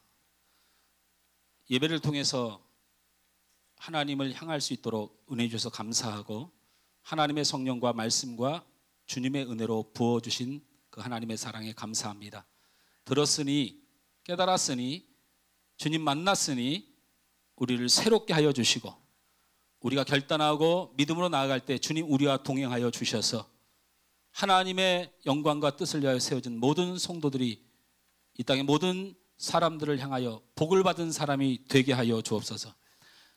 예배를 통해서 하나님을 향할 수 있도록 은혜 주셔서 감사하고 하나님의 성령과 말씀과 주님의 은혜로 부어주신 그 하나님의 사랑에 감사합니다. 들었으니 깨달았으니 주님 만났으니 우리를 새롭게 하여 주시고 우리가 결단하고 믿음으로 나아갈 때 주님 우리와 동행하여 주셔서 하나님의 영광과 뜻을 위하여 세워진 모든 성도들이 이 땅의 모든 사람들을 향하여 복을 받은 사람이 되게 하여 주옵소서.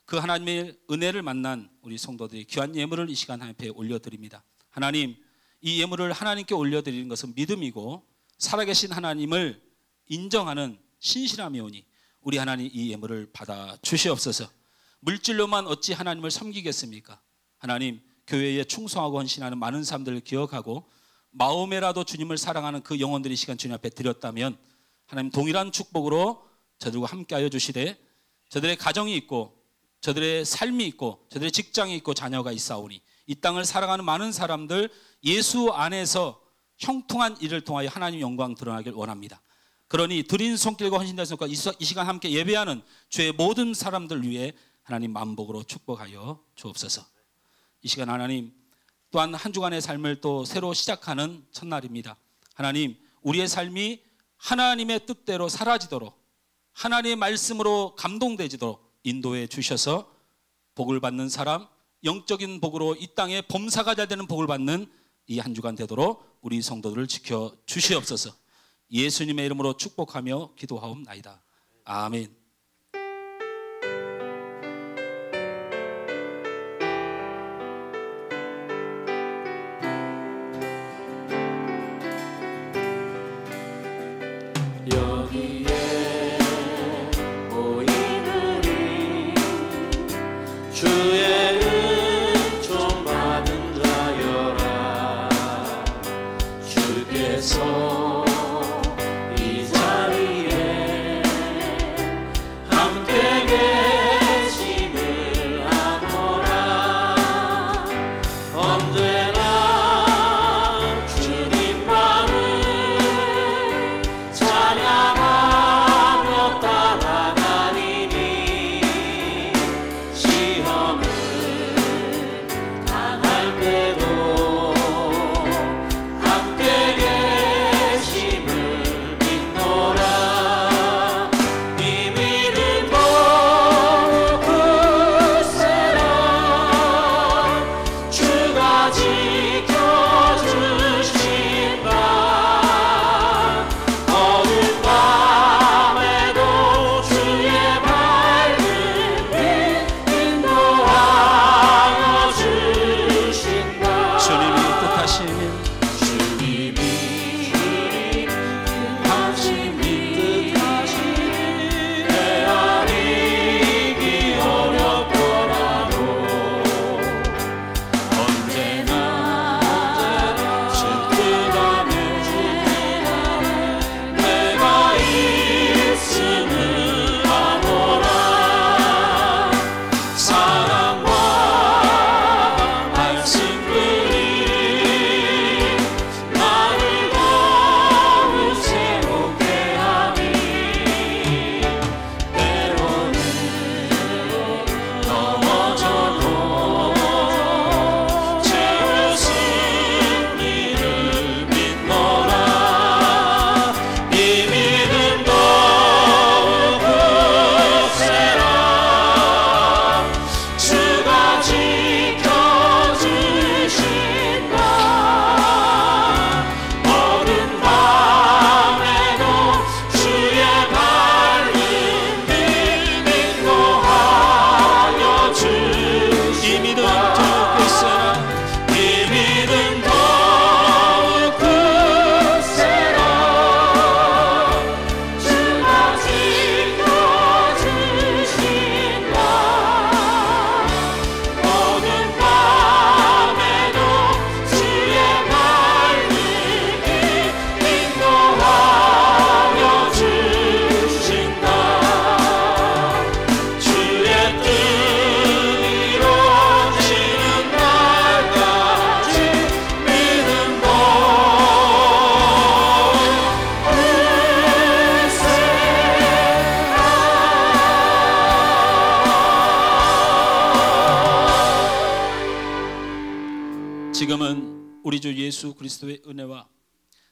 그 하나님의 은혜를 만난 우리 성도들이 귀한 예물을 이 시간 하나님 앞에 올려드립니다. 하나님, 이 예물을 하나님께 올려드리는 것은 믿음이고 살아계신 하나님을 인정하는 신실함이 오니 우리 하나님 이 예물을 받아 주시옵소서. 물질로만 어찌 하나님을 섬기겠습니까? 하나님, 교회에 충성하고 헌신하는 많은 사람들을 기억하고 마음에라도 주님을 사랑하는 그 영혼들이 이 시간 주님 앞에 드렸다면 하나님 동일한 축복으로 저들과 함께하여 주시되 저들의 가정이 있고 저들의 삶이 있고 저들의 직장이 있고 자녀가 있사오니 이 땅을 살아가는 많은 사람들 예수 안에서 형통한 일을 통하여 하나님 영광 드러나길 원합니다. 그러니 드린 손길과 헌신된 손길과 이 시간 함께 예배하는 주의 모든 사람들 위해 하나님 만복으로 축복하여 주옵소서. 이 시간 하나님 또한 한 주간의 삶을 또 새로 시작하는 첫날입니다. 하나님, 우리의 삶이 하나님의 뜻대로 사라지도록 하나님의 말씀으로 감동되지도록 인도해 주셔서 복을 받는 사람, 영적인 복으로 이 땅에 범사가 잘 되는 복을 받는 이 한 주간 되도록 우리 성도들을 지켜 주시옵소서. 예수님의 이름으로 축복하며 기도하옵나이다. 아멘. 여기에 모인 우리 주의 은 좀 받은 자여라. 주께서 이 자리에 함께 계심을 아노라. 언제나 주님만을 찬양하며 따라가리니 시험을 지금은 우리 주 예수 그리스도의 은혜와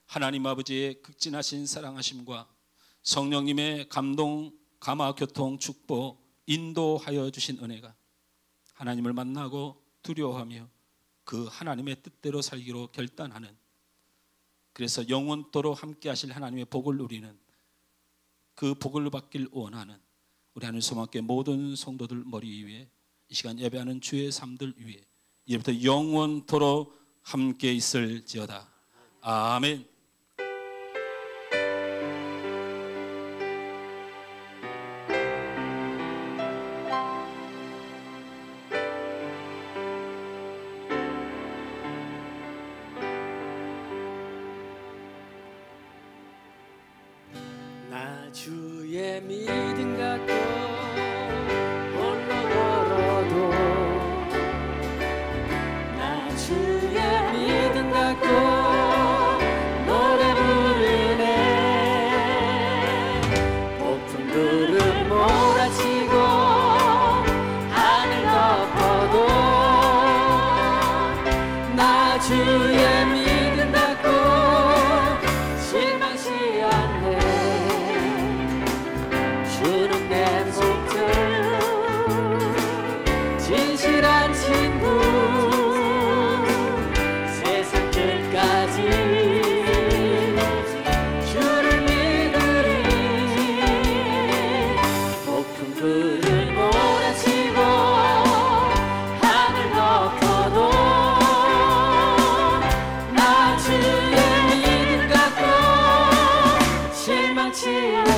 하나님 아버지의 극진하신 사랑하심과 성령님의 감동, 감화, 교통, 축복, 인도하여 주신 은혜가 하나님을 만나고 두려워하며 그 하나님의 뜻대로 살기로 결단하는, 그래서 영원토록 함께 하실 하나님의 복을 누리는, 그 복을 받길 원하는 우리 하늘 소망교회 모든 성도들 머리 위에, 이 시간 예배하는 주의 삶들 위에 이제부터 영원토록 함께 있을지어다. 아멘. 나 주의 믿음 갖고 홀로 걸어도, 나 주의 믿음 갖고 노래 부르네. 폭풍 구름 몰아치고 하늘 덮어도 나 주의 믿음 갖고 실망치 않네. 주는 내 목적, 진실한 친구, 세상 끝까지 주를 믿으리. 폭풍 구름 몰아치고 하늘 덮어도 나 주의 믿음 갖고 실망치 않네.